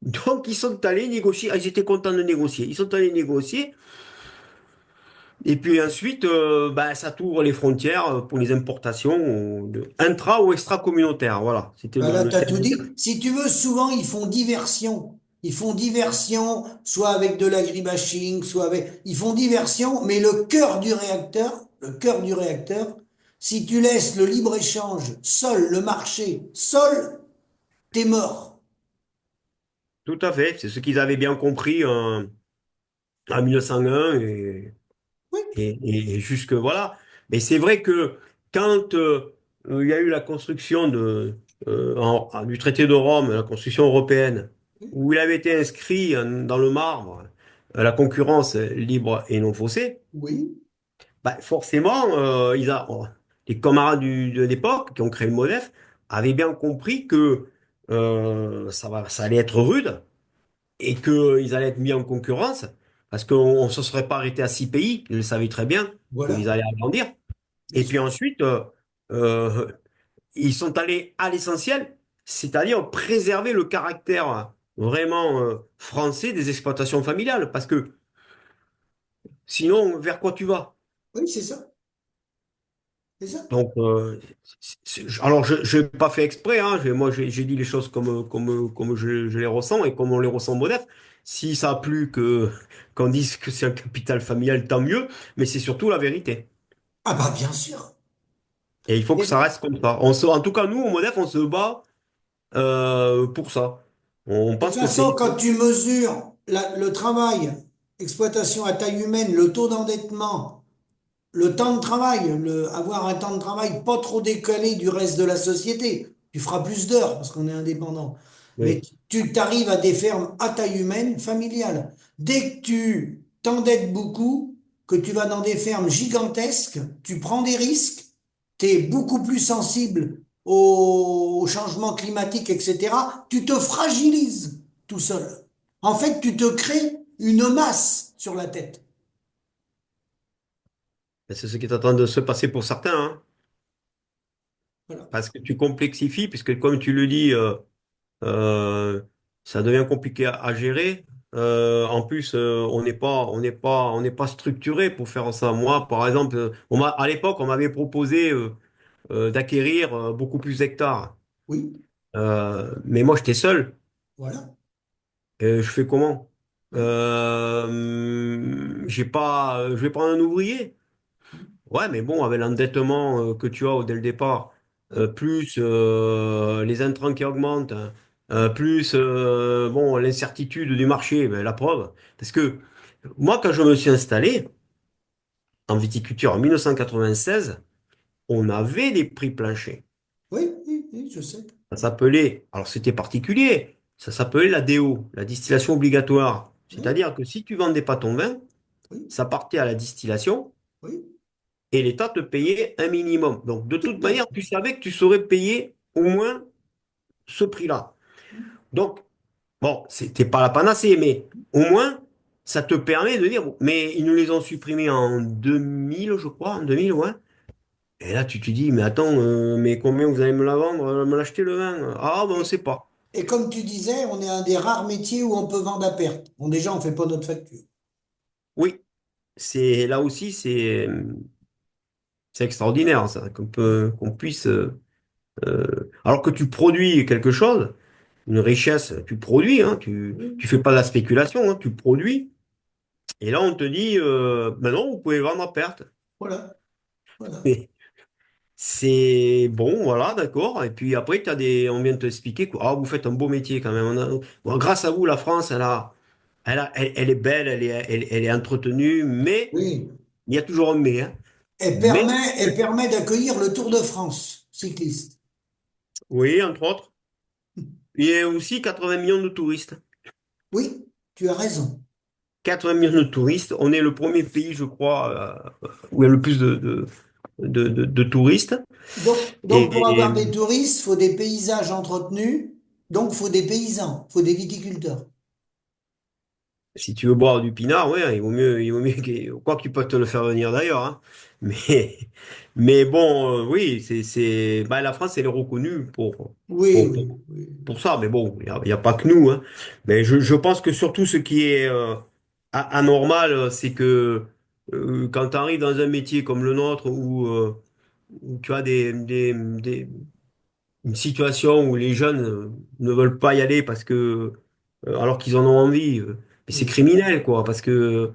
Donc ils sont allés négocier. Ah, ils étaient contents de négocier. Ils sont allés négocier. Et puis ensuite, bah, ça t'ouvre les frontières pour les importations intra ou extra-communautaires. Voilà, c'était Ben là, le t'as tout terme. dit. Si tu veux, souvent, ils font diversion. Ils font diversion, soit avec de l'agribashing, soit avec... Ils font diversion, mais le cœur du réacteur, si tu laisses le libre-échange seul, le marché seul, t'es mort. Tout à fait, c'est ce qu'ils avaient bien compris en 1901 Oui, et jusque voilà. Mais c'est vrai que quand il y a eu la construction du traité de Rome, la construction européenne, où il avait été inscrit dans le marbre la concurrence libre et non faussée. oui, Bah, forcément, les camarades de l'époque qui ont créé le MODEF avaient bien compris que ça allait être rude et qu'ils allaient être mis en concurrence parce qu'on ne se serait pas arrêté à 6 pays. Ils le savaient très bien qu'ils voilà, allaient agrandir. bien Et puis sûr. ensuite, euh, ils sont allés à l'essentiel, c'est-à-dire préserver le caractère vraiment français des exploitations familiales. Parce que sinon, vers quoi tu vas? Oui, c'est ça, c'est ça. Donc, alors, je n'ai pas fait exprès, hein, moi, j'ai dit les choses comme je les ressens et comme on les ressent modeste. Si ça a plu qu'on dise que c'est un capital familial, tant mieux, mais c'est surtout la vérité. Ah bah bien sûr. Et il faut que Et ça reste comme ça. En tout cas, nous, au MODEF, on se bat pour ça. On de toute pense que c'est... façon, quand tu mesures le travail, exploitation à taille humaine, le taux d'endettement, le temps de travail, avoir un temps de travail pas trop décalé du reste de la société, tu feras plus d'heures parce qu'on est indépendant. Mais Oui, tu t'arrives à des fermes à taille humaine, familiale. Dès que tu t'endettes beaucoup, que tu vas dans des fermes gigantesques, tu prends des risques, tu es beaucoup plus sensible au changement climatique, etc. Tu te fragilises tout seul. En fait, tu te crées une masse sur la tête. c'est ce qui est en train de se passer pour certains, hein. Voilà. Parce que tu complexifies, puisque comme tu le dis, Euh, ça devient compliqué à gérer. En plus, on n'est pas structuré pour faire ça. Moi, par exemple, à l'époque, on m'avait proposé d'acquérir beaucoup plus d'hectares. Oui, Mais moi, j'étais seul. voilà. Je fais comment? Oui, Je vais prendre un ouvrier. Ouais, mais bon, avec l'endettement que tu as dès le départ, oui, plus les intrants qui augmentent, hein, plus bon, l'incertitude du marché, ben, la preuve. Parce que moi, quand je me suis installé en viticulture en 1996, on avait des prix planchers. oui, oui, oui, je sais. Ça s'appelait, alors c'était particulier, ça s'appelait la DO, la distillation obligatoire. Oui, C'est-à-dire que si tu vendais pas ton vin, oui, ça partait à la distillation oui, et l'État te payait un minimum. Donc, de tout toute à manière, fait. tu savais que tu serais payé au moins ce prix-là. Donc, bon, c'était pas la panacée, mais au moins, ça te permet de dire, bon, mais ils nous les ont supprimés en 2000, je crois, en 2000, ouais. Et là, tu te dis, mais attends, mais combien vous allez me la vendre, me l'acheter le vin? Ah, ben, on Et, sait pas. et comme tu disais, on est un des rares métiers où on peut vendre à perte. Bon, déjà, on fait pas notre facture. Oui, c'est là aussi, c'est extraordinaire, ça, qu'on puisse, alors que tu produis quelque chose, une richesse, tu produis, hein, Oui, tu fais pas de la spéculation, hein, tu produis. Et là, on te dit, ben non, vous pouvez vendre à perte. voilà, voilà. Mais c'est bon, voilà, d'accord. Et puis après, on vient de te expliquer que ah, vous faites un beau métier quand même. Bon, grâce à vous, la France, elle est belle, elle est entretenue, mais Oui. il y a toujours un mais, hein. Mais, Elle permet d'accueillir le Tour de France cycliste. oui, entre autres, il y a aussi 80 millions de touristes. Oui, tu as raison. 80 millions de touristes. On est le premier pays, je crois, où il y a le plus de touristes. Donc, pour Et avoir des touristes, il faut des paysages entretenus. Donc, il faut des paysans, il faut des viticulteurs. si tu veux boire du pinard, ouais, il vaut mieux quoi qu'il peut te le faire venir d'ailleurs, hein. Mais, mais bon, oui, bah, la France, elle est reconnue Oui, pour, pour, oui, oui. pour ça. Mais bon, il y a pas que nous, hein. Mais je pense que surtout ce qui est anormal, c'est que quand tu arrives dans un métier comme le nôtre où tu as une situation où les jeunes ne veulent pas y aller parce que, alors qu'ils en ont envie, mais c'est Oui. criminel, quoi, parce que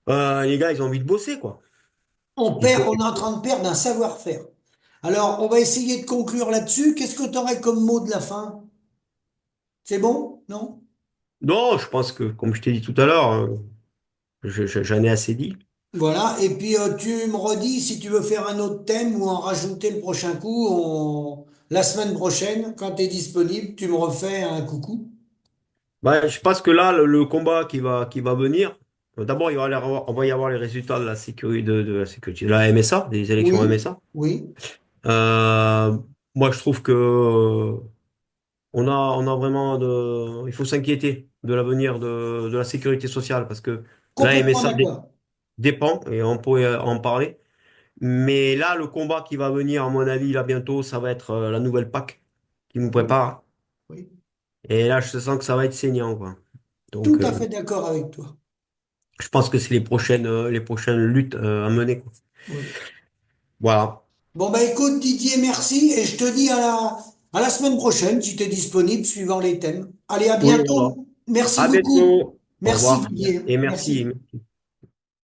les gars, ils ont envie de bosser, quoi. Il faut. On est en train de perdre un savoir-faire. Alors, on va essayer de conclure là-dessus. Qu'est-ce que tu aurais comme mot de la fin? C'est bon? Non? Non, je pense que, comme je t'ai dit tout à l'heure, j'en ai assez dit. Voilà. Et puis, tu me redis si tu veux faire un autre thème ou en rajouter le prochain coup. La semaine prochaine, quand tu es disponible, tu me refais un coucou. Bah, je pense que là, le combat qui va venir, d'abord, on va y avoir les résultats de la MSA, des élections Oui, MSA. oui, Euh, Moi, je trouve que on a vraiment il faut s'inquiéter de l'avenir de la sécurité sociale parce que la complètement MSA d'accord. dépend et on pourrait en parler. Mais là, le combat qui va venir, à mon avis, là bientôt, ça va être la nouvelle PAC qui nous Oui, prépare. oui. Et là, je sens que ça va être saignant, quoi. Tout Donc, à fait d'accord avec toi. je pense que c'est les prochaines luttes à mener, quoi. Oui. Voilà. Bon, bah écoute, Didier, merci. Et je te dis à la semaine prochaine, si tu es disponible, suivant les thèmes. Allez, à Oui, voilà. bientôt. Merci À beaucoup. bientôt. Au Merci, revoir. Didier. Et merci. Merci.